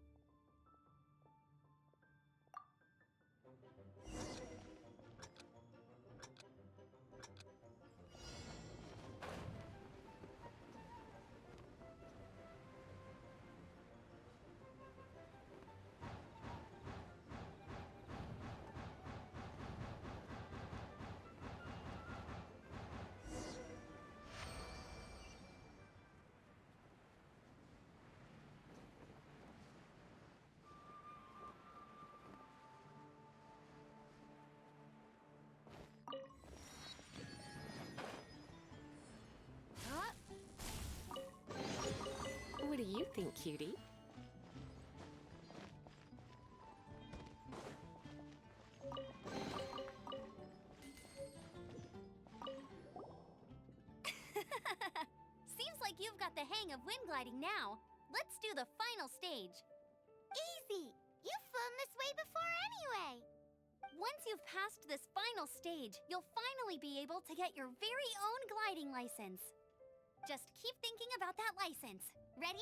What do you think, cutie? Seems like you've got the hang of wind gliding now. Let's do the final stage. Easy! You've flown this way before anyway! Once you've passed this final stage, you'll finally be able to get your very own gliding license. Just keep thinking about that license. Ready?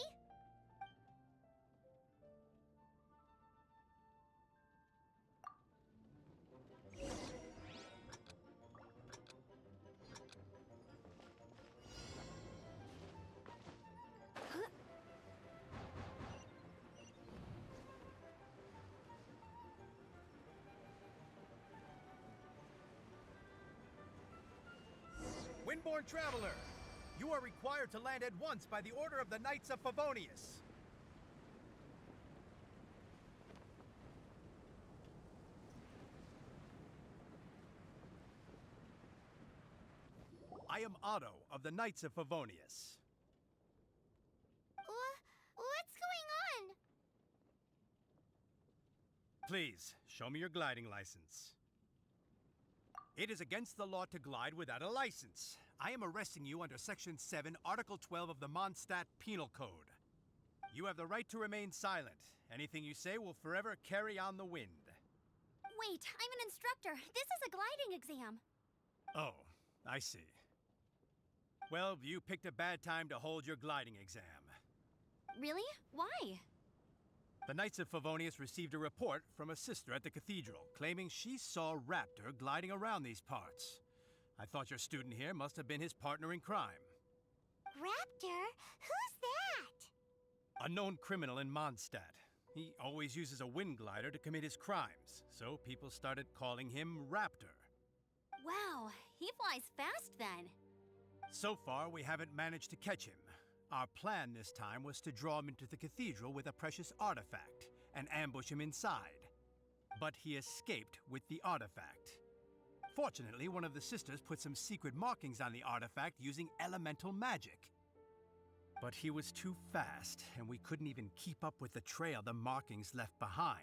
Windborn Traveler, you are required to land at once by the order of the Knights of Favonius. I am Otto of the Knights of Favonius. What's going on? Please, show me your gliding license. It is against the law to glide without a license. I am arresting you under Section 7, Article 12 of the Mondstadt Penal Code. You have the right to remain silent. Anything you say will forever carry on the wind. Wait, I'm an instructor. This is a gliding exam. Oh, I see. Well, you picked a bad time to hold your gliding exam. Really? Why? The Knights of Favonius received a report from a sister at the cathedral claiming she saw Raptor gliding around these parts. I thought your student here must have been his partner in crime. Raptor? Who's that? A known criminal in Mondstadt. He always uses a wind glider to commit his crimes, so people started calling him Raptor. Wow, he flies fast then. So far, we haven't managed to catch him. Our plan this time was to draw him into the cathedral with a precious artifact and ambush him inside. But he escaped with the artifact. Fortunately, one of the sisters put some secret markings on the artifact using elemental magic. But he was too fast, and we couldn't even keep up with the trail the markings left behind.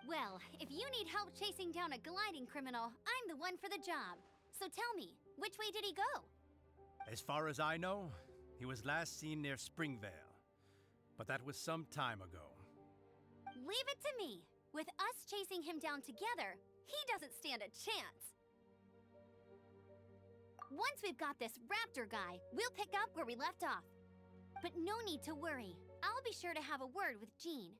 Well, if you need help chasing down a gliding criminal, I'm the one for the job. So tell me, which way did he go? As far as I know, he was last seen near Springvale. But that was some time ago. Leave it to me. With us chasing him down together, he doesn't stand a chance. Once we've got this Raptor guy, we'll pick up where we left off. But no need to worry. I'll be sure to have a word with Jean.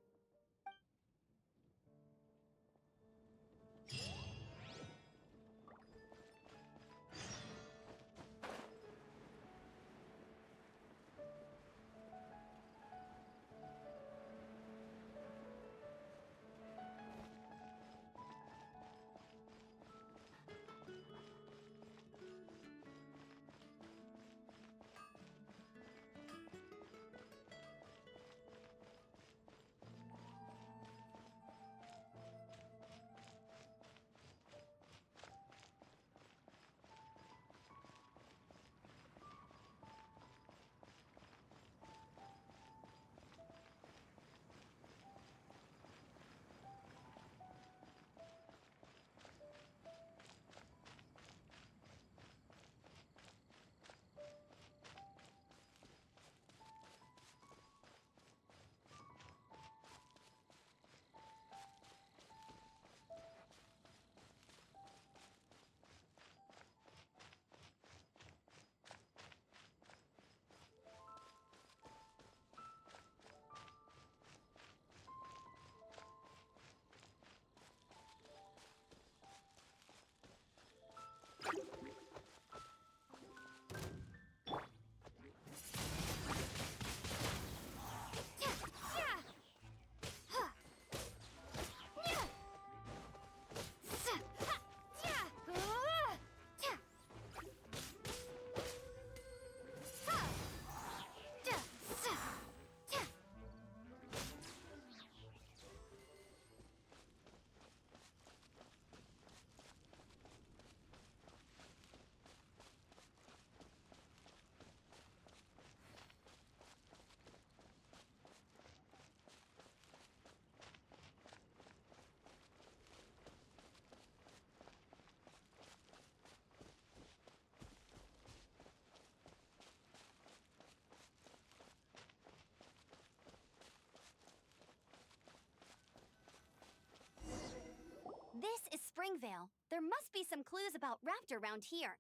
Springvale, there must be some clues about Raptor around here.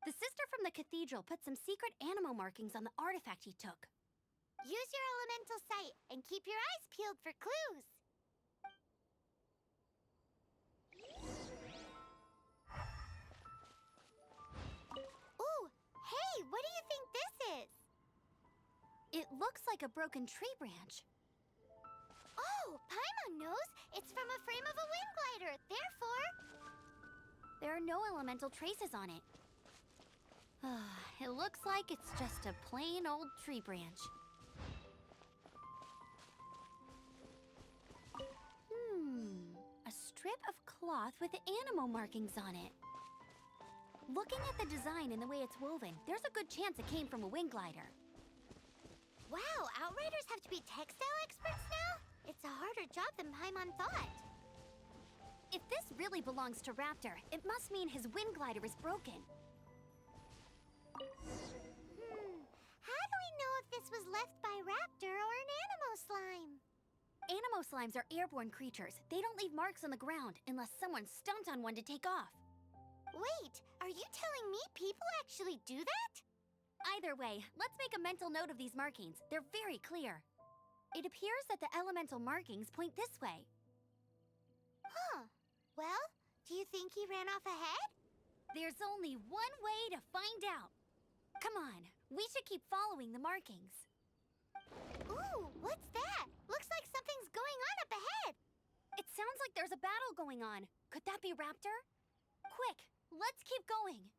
The sister from the cathedral put some secret animo markings on the artifact he took. Use your elemental sight and keep your eyes peeled for clues. Ooh, hey, what do you think this is? It looks like a broken tree branch. Oh, Paimon knows. It's from a frame of a wind glider. Therefore, There are no elemental traces on it. It looks like it's just a plain old tree branch. A strip of cloth with animo markings on it. Looking at the design and the way it's woven, there's a good chance it came from a wind glider. wow, Outriders have to be textile experts now? It's a harder job than Paimon thought. If this really belongs to Raptor, it must mean his wind glider is broken. How do we know if this was left by Raptor or an Animo slime? Animo slimes are airborne creatures. They don't leave marks on the ground unless someone stomped on one to take off. Wait, are you telling me people actually do that? Either way, let's make a mental note of these markings. They're very clear. It appears that the elemental markings point this way. Huh. Well, do you think he ran off ahead? There's only one way to find out. Come on, we should keep following the markings. Ooh, what's that? Looks like something's going on up ahead. It sounds like there's a battle going on. Could that be Raptor? Quick, let's keep going.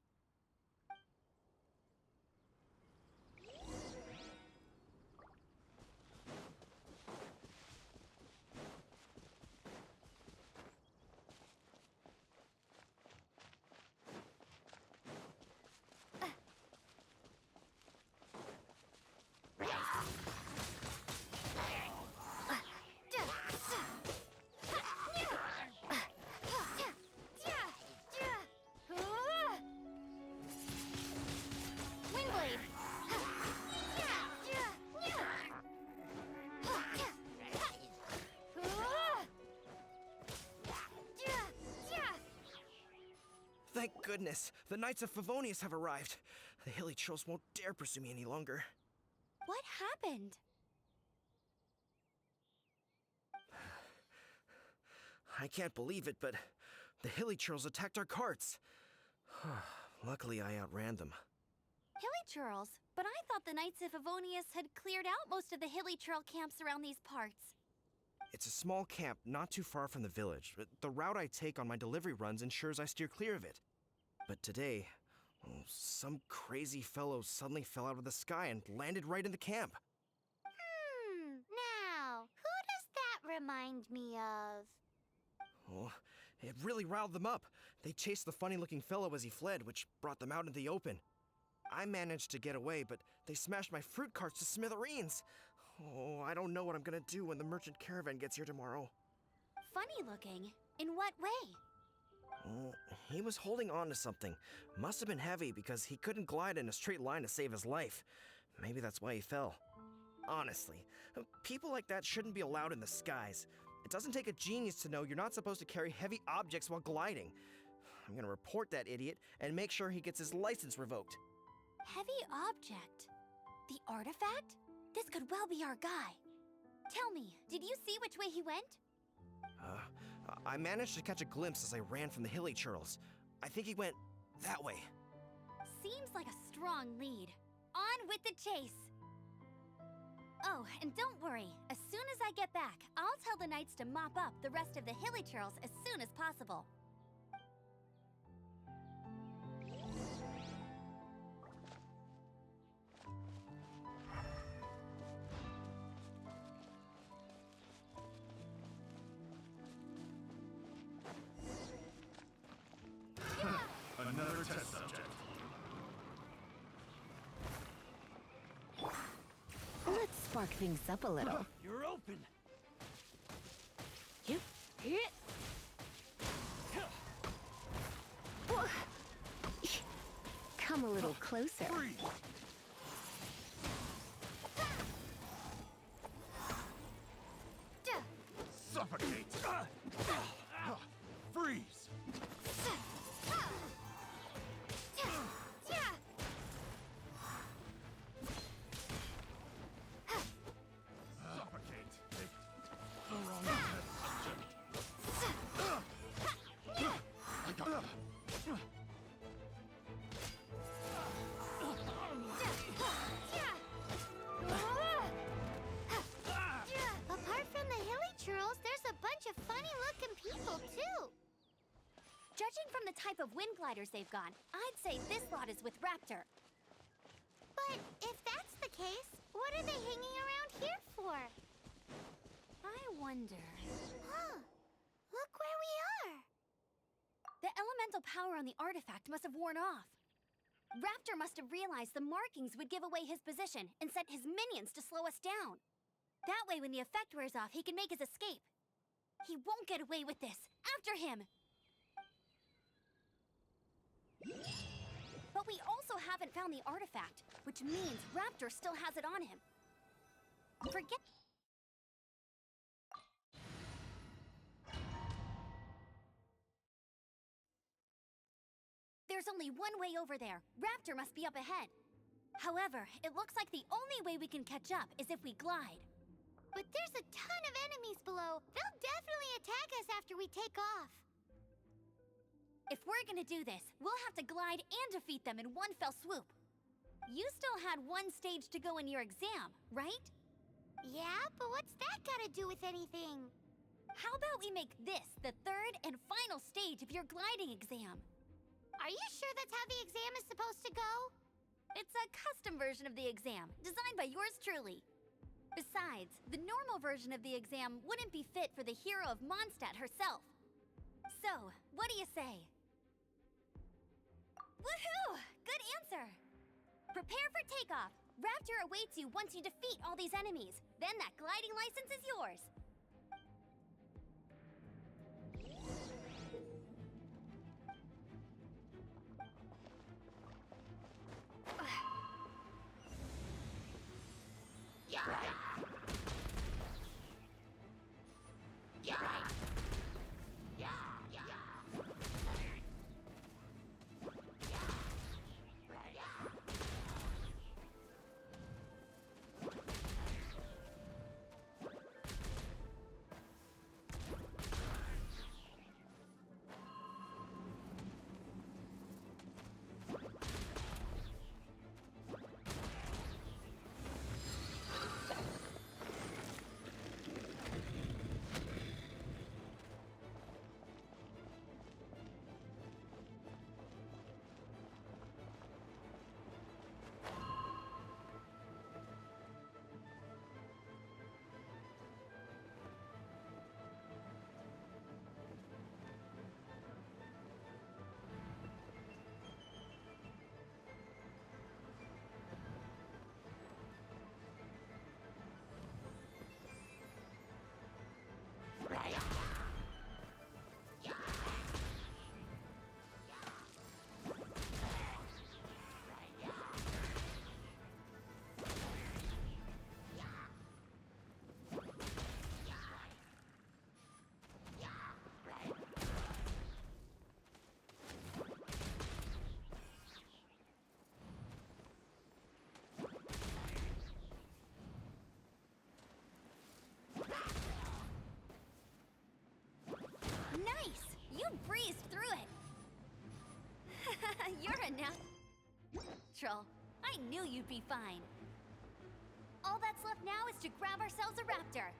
Thank goodness, the Knights of Favonius have arrived. The hilly trolls won't dare pursue me any longer. What happened? I can't believe it, but the hilly trolls attacked our carts. Luckily, I outran them. Hilly churls? But I thought the Knights of Favonius had cleared out most of the hilly churl camps around these parts. It's a small camp not too far from the village. The route I take on my delivery runs ensures I steer clear of it. But today, some crazy fellow suddenly fell out of the sky and landed right in the camp. Now, who does that remind me of? Oh, it really riled them up. They chased the funny-looking fellow as he fled, which brought them out into the open. I managed to get away, but they smashed my fruit carts to smithereens. Oh, I don't know what I'm gonna do when the merchant caravan gets here tomorrow. Funny looking? In what way? Oh, he was holding on to something. Must have been heavy because he couldn't glide in a straight line to save his life. Maybe that's why he fell. Honestly, people like that shouldn't be allowed in the skies. It doesn't take a genius to know you're not supposed to carry heavy objects while gliding. I'm gonna report that idiot and make sure he gets his license revoked. Heavy object? The artifact? This could well be our guy. Tell me, did you see which way he went? I managed to catch a glimpse as I ran from the hilly churls. I think he went that way. Seems like a strong lead. On with the chase! Oh, and don't worry. As soon as I get back, I'll tell the knights to mop up the rest of the hilly churls as soon as possible. Another test subject. Let's spark things up a little. You're open. Hit. Come a little closer. Freeze. Suffocate. Freeze! Suffocate! The wrong test subject. I got Apart from the hilly churls, there's a bunch of funny-looking people, too. Judging from the type of wind gliders they've got, I'd say this lot is with Raptor. But if that's the case, what are they hanging around here for? I wonder... Huh. Look where we are. The elemental power on the artifact must have worn off. Raptor must have realized the markings would give away his position and sent his minions to slow us down. That way, when the effect wears off, he can make his escape. He won't get away with this. After him! But we also haven't found the artifact, which means Raptor still has it on him. Forget... There's only one way over there. Raptor must be up ahead. However, it looks like the only way we can catch up is if we glide. But there's a ton of enemies below. They'll definitely attack us after we take off. If we're gonna do this, we'll have to glide and defeat them in one fell swoop. You still had one stage to go in your exam, right? Yeah, but what's that gotta do with anything? How about we make this the third and final stage of your gliding exam? Are you sure that's how the exam is supposed to go? It's a custom version of the exam, designed by yours truly. Besides, the normal version of the exam wouldn't be fit for the hero of Mondstadt herself. So, what do you say? Woohoo! Good answer! Prepare for takeoff. Raptor awaits you once you defeat all these enemies. Then that gliding license is yours. Nice! You breezed through it! You're a natural. I knew you'd be fine. All that's left now is to grab ourselves a raptor.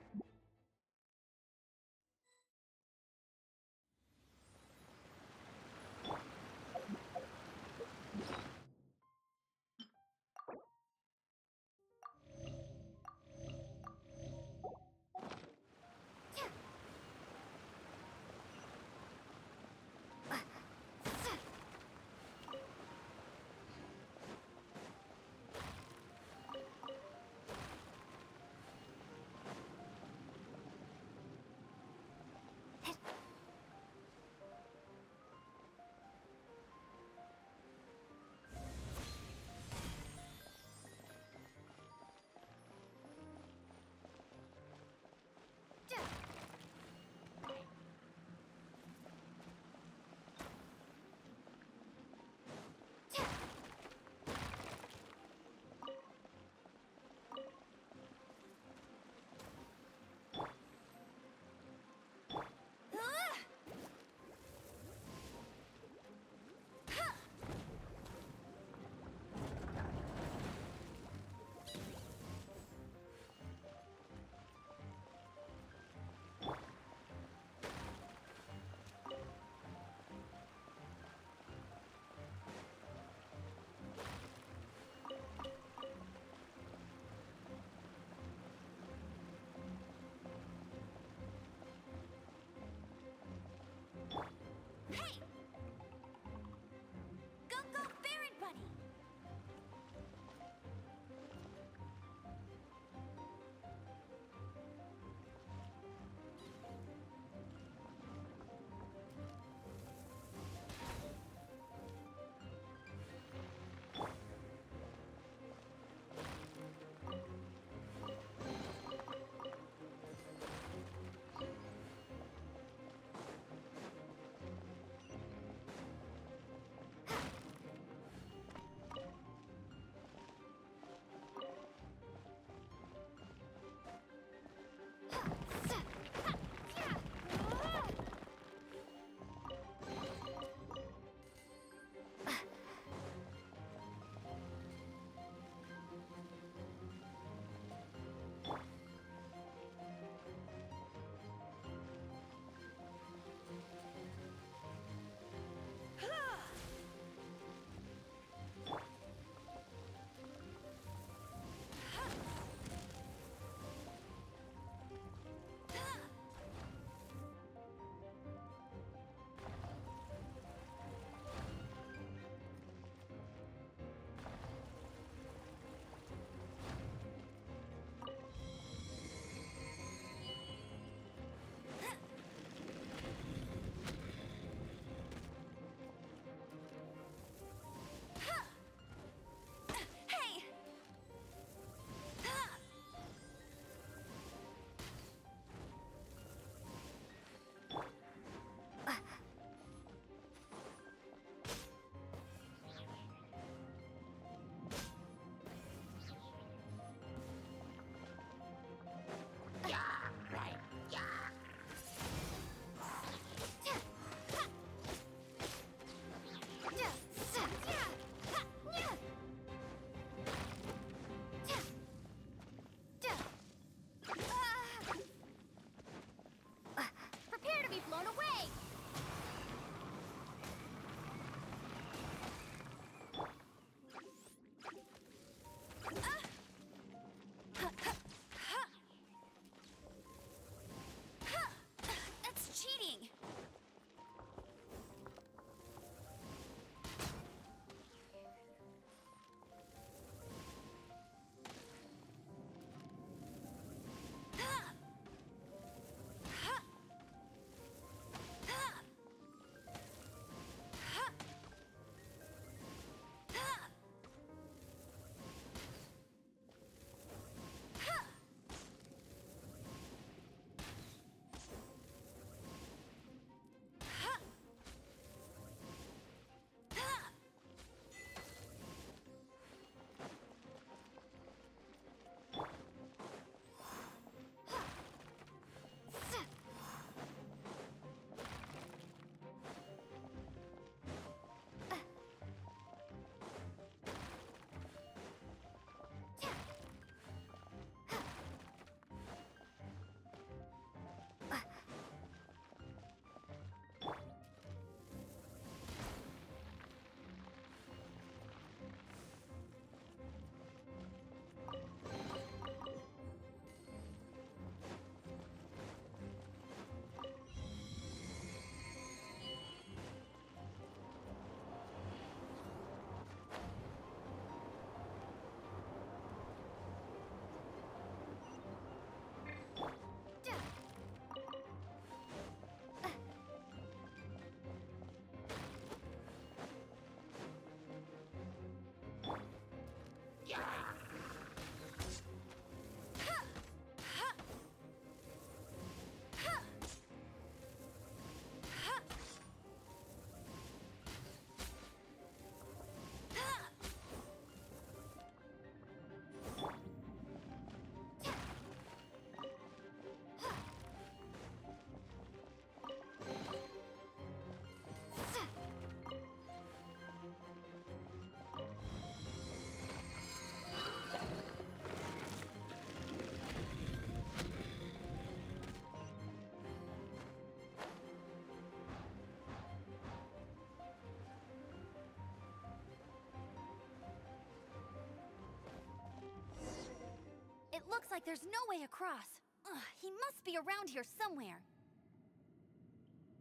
there's no way across. Ugh, he must be around here somewhere.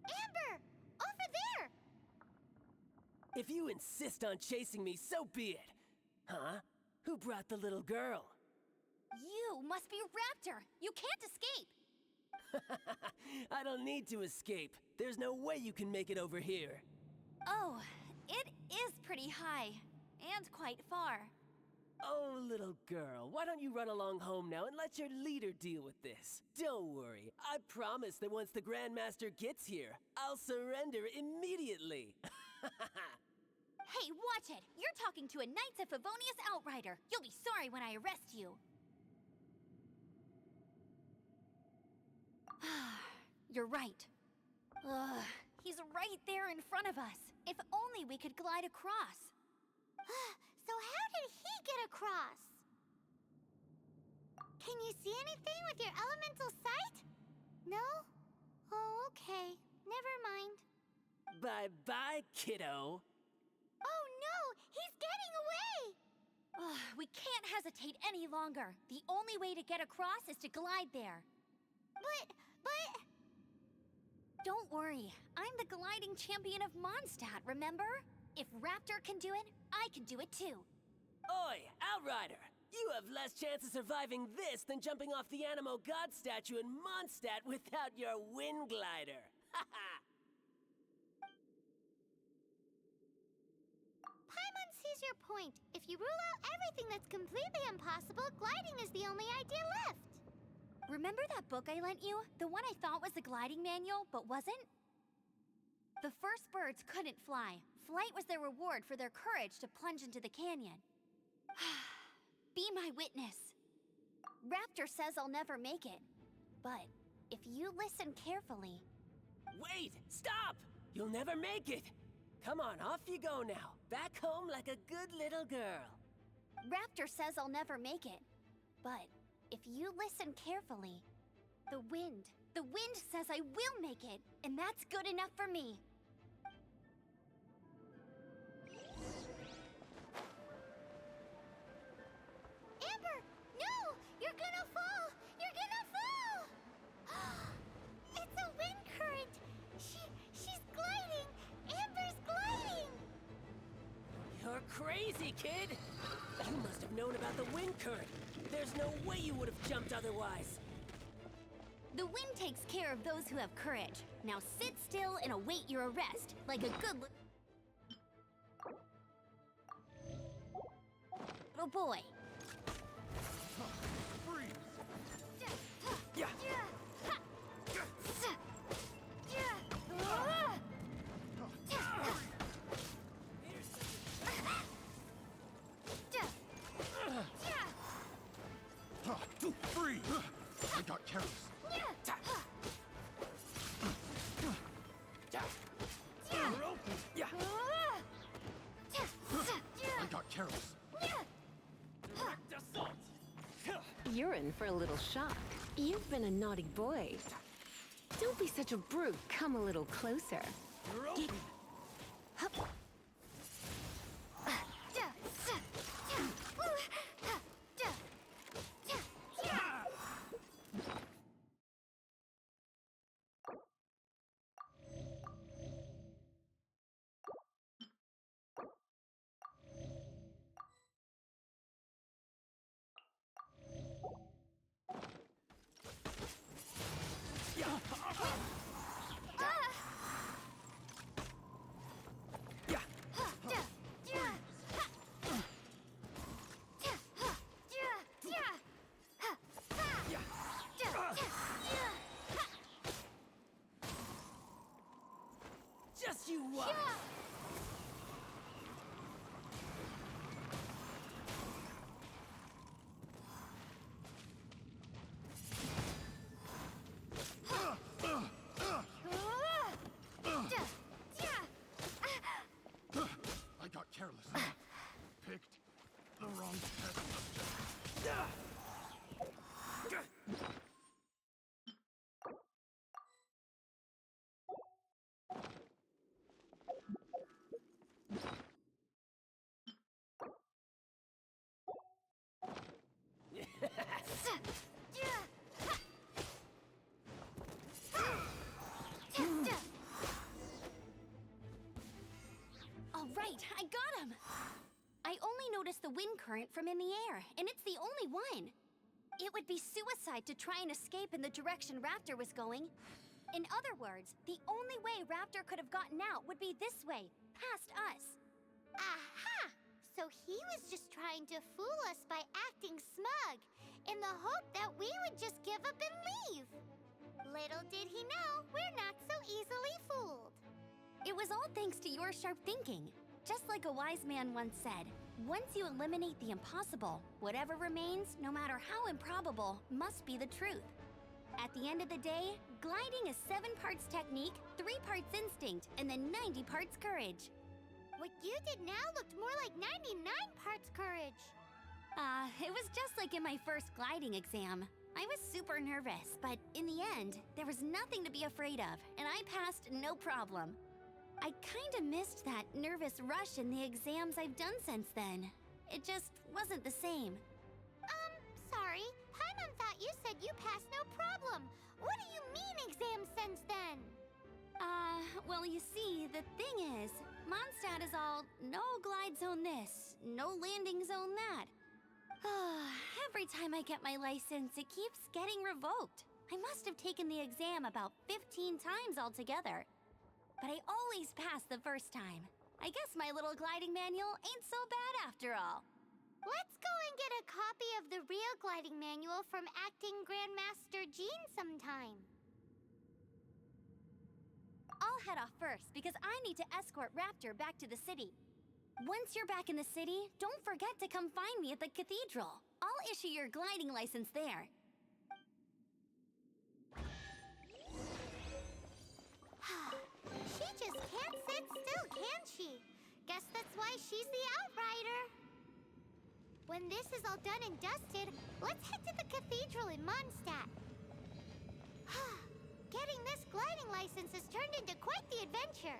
Amber! Over there! If you insist on chasing me, so be it. Huh? Who brought the little girl? You must be Raptor. You can't escape. I don't need to escape. There's no way you can make it over here. Oh, it is pretty high. And quite far. Oh, little girl, why don't you run along home now and let your leader deal with this? Don't worry, I promise that once the Grandmaster gets here, I'll surrender immediately. Hey, watch it! You're talking to a Knights of Favonius outrider. You'll be sorry when I arrest you. You're right. Ugh, he's right there in front of us. If only we could glide across. So how did he get across? Can you see anything with your elemental sight? No? Oh, okay. Never mind. Bye-bye, kiddo. Oh no! He's getting away! Ugh, we can't hesitate any longer. The only way to get across is to glide there. But... Don't worry. I'm the gliding champion of Mondstadt, remember? If Raptor can do it, I can do it too. Oi, Outrider! You have less chance of surviving this than jumping off the Animo God statue in Mondstadt without your wind glider. Haha! Paimon sees your point. If you rule out everything that's completely impossible, gliding is the only idea left. Remember that book I lent you? The one I thought was the gliding manual, but wasn't? The first birds couldn't fly. Flight was their reward for their courage to plunge into the canyon. Be my witness. Raptor says I'll never make it. But if you listen carefully... Wait! Stop! You'll never make it! Come on, off you go now. Back home like a good little girl. Raptor says I'll never make it. But if you listen carefully, the wind says I will make it, and that's good enough for me. Amber! No! You're gonna fall! You're gonna fall! It's a wind current! She's gliding! Amber's gliding! You're crazy, kid! You must have known about the wind current. There's no way you would have jumped otherwise. The wind takes care of those who have courage. Now sit still and await your arrest, like a good little boy. Freeze! Yeah. Freeze! I got careless. Yeah. I got careless. You're in for a little shock. You've been a naughty boy. Don't be such a brute. Come a little closer. You're open. Just you watch. the wind current from in the air, and it's the only one. It would be suicide to try and escape in the direction Raptor was going. In other words, the only way Raptor could have gotten out would be this way, past us. Aha! So he was just trying to fool us by acting smug, in the hope that we would just give up and leave. Little did he know, we're not so easily fooled. It was all thanks to your sharp thinking. Just like a wise man once said, once you eliminate the impossible, whatever remains, no matter how improbable, must be the truth. At the end of the day, gliding is 7 parts technique, 3 parts instinct, and then 90 parts courage. What you did now looked more like 99 parts courage. It was just like in my first gliding exam. I was super nervous, but in the end, there was nothing to be afraid of, and I passed no problem. I kinda missed that nervous rush in the exams I've done since then. It just wasn't the same. Sorry. Paimon thought you said you passed no problem. What do you mean exam since then? Well, you see, the thing is, Mondstadt is all no glide zone this, no landing zone that. Every time I get my license, it keeps getting revoked. I must have taken the exam about 15 times altogether. But I always pass the first time. I guess my little gliding manual ain't so bad after all. Let's go and get a copy of the real gliding manual from Acting Grandmaster Jean sometime. I'll head off first because I need to escort Raptor back to the city. Once you're back in the city, don't forget to come find me at the cathedral. I'll issue your gliding license there. She just can't sit still, can she? Guess that's why she's the Outrider. When this is all done and dusted, let's head to the cathedral in Mondstadt. Getting this gliding license has turned into quite the adventure.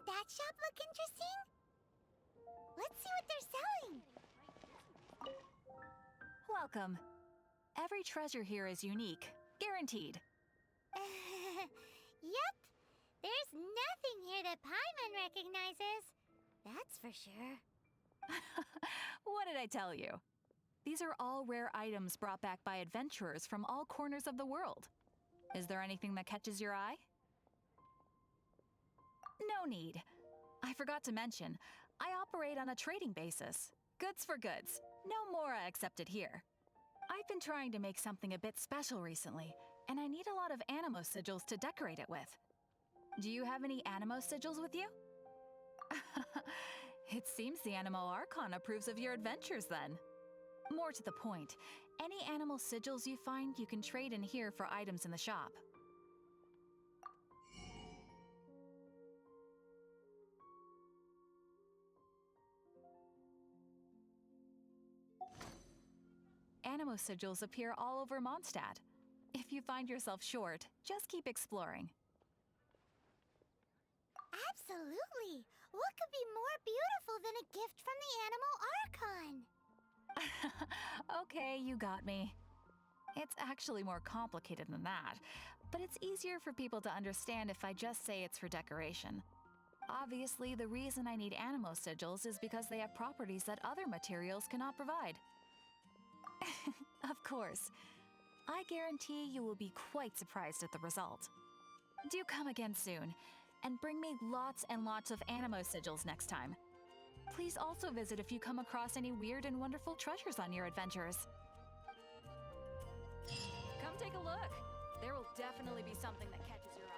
That shop look interesting? Let's see what they're selling. welcome. Every treasure here is unique, guaranteed. Yep. There's nothing here that Paimon recognizes. That's for sure. What did I tell you? These are all rare items brought back by adventurers from all corners of the world. Is there anything that catches your eye? No need. I forgot to mention, I operate on a trading basis. Goods for goods. No Mora accepted here. I've been trying to make something a bit special recently, and I need a lot of animo sigils to decorate it with. Do you have any animo sigils with you? It seems the Animo Archon approves of your adventures then. More to the point, any animal sigils you find you can trade in here for items in the shop. Animo sigils appear all over Mondstadt. If you find yourself short, just keep exploring. Absolutely. What could be more beautiful than a gift from the Animal Archon? Okay, you got me. It's actually more complicated than that, but it's easier for people to understand if I just say it's for decoration. Obviously, the reason I need animo sigils is because they have properties that other materials cannot provide. Of course. I guarantee you will be quite surprised at the result. Do come again soon, and bring me lots and lots of animo sigils next time. Please also visit if you come across any weird and wonderful treasures on your adventures. Come take a look. There will definitely be something that catches your eye.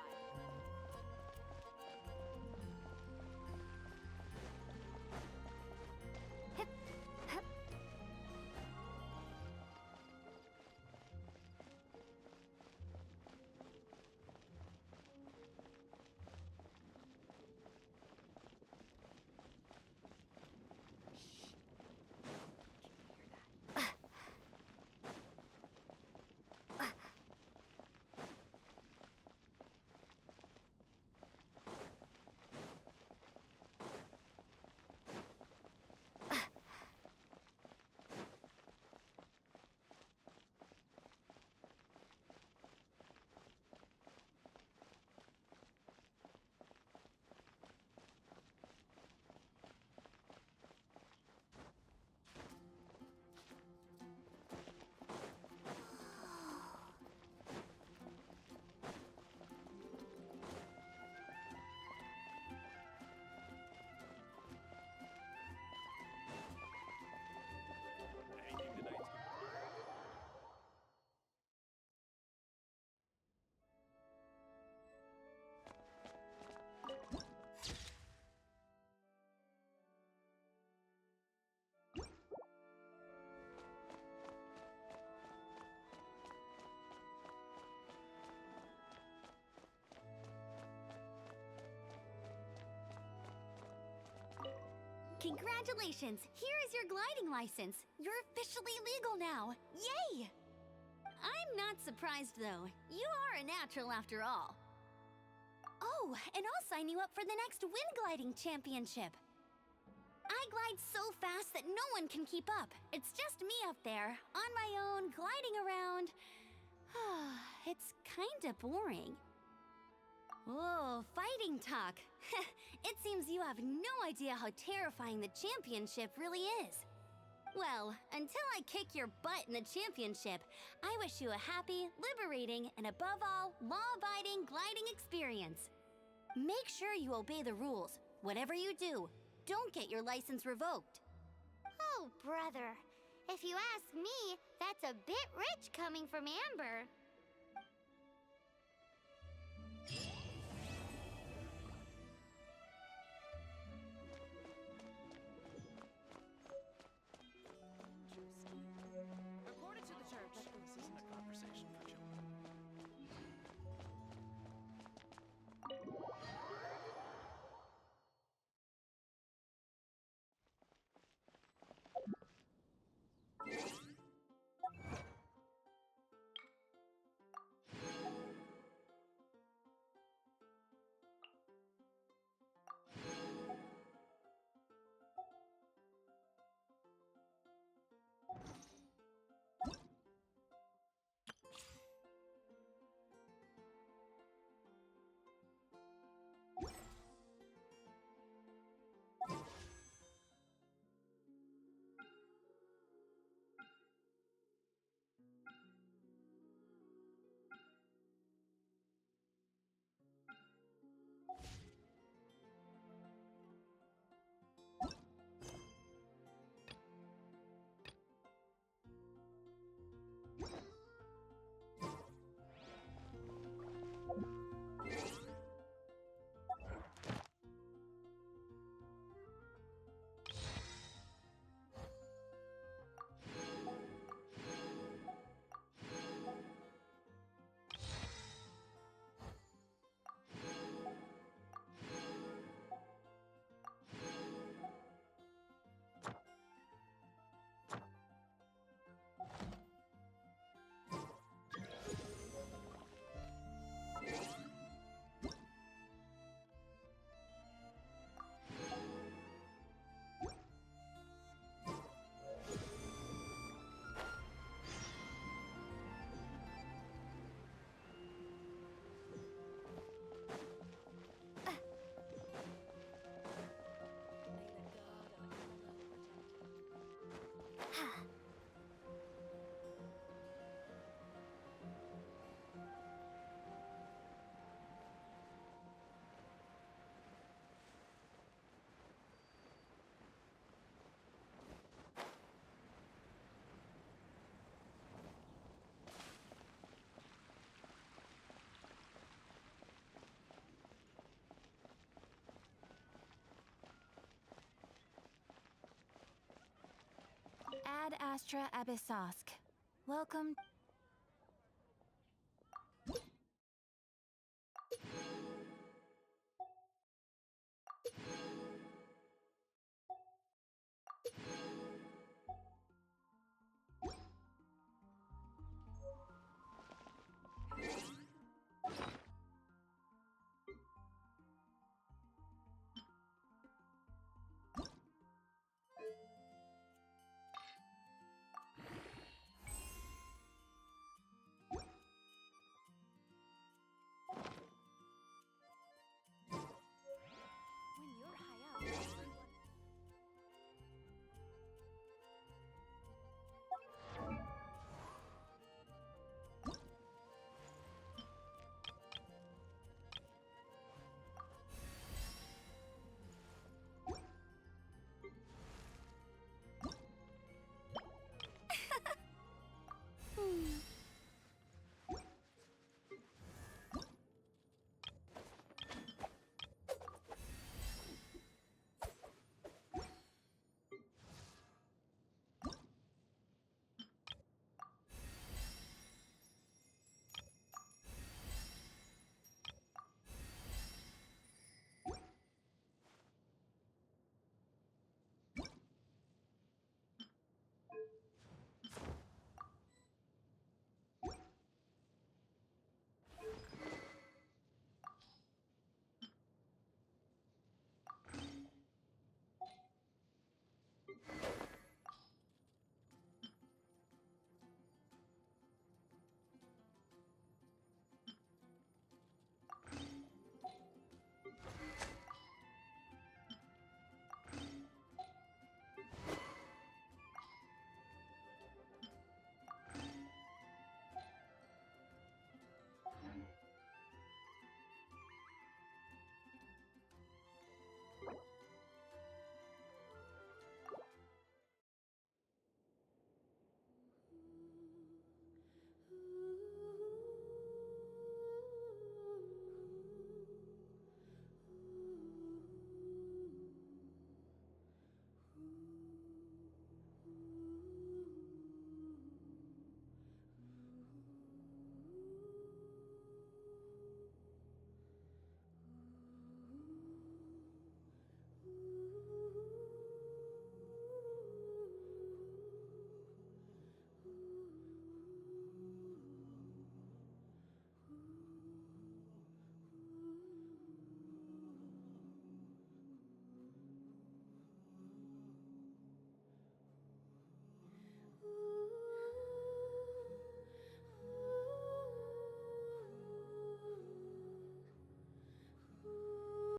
Congratulations! Here is your gliding license. You're officially legal now. Yay! I'm not surprised, though. You are a natural after all. Oh, and I'll sign you up for the next wind gliding championship. I glide so fast that no one can keep up. It's just me up there, on my own, gliding around. It's kinda boring. Oh, fighting talk. It seems you have no idea how terrifying the championship really is. Well, until I kick your butt in the championship, I wish you a happy, liberating, and above all, law-abiding gliding experience. Make sure you obey the rules. Whatever you do, don't get your license revoked. Oh, brother. If you ask me, that's a bit rich coming from Amber. Report it to the church. This isn't a conversation for children. Ad Astra Abyssosk. Welcome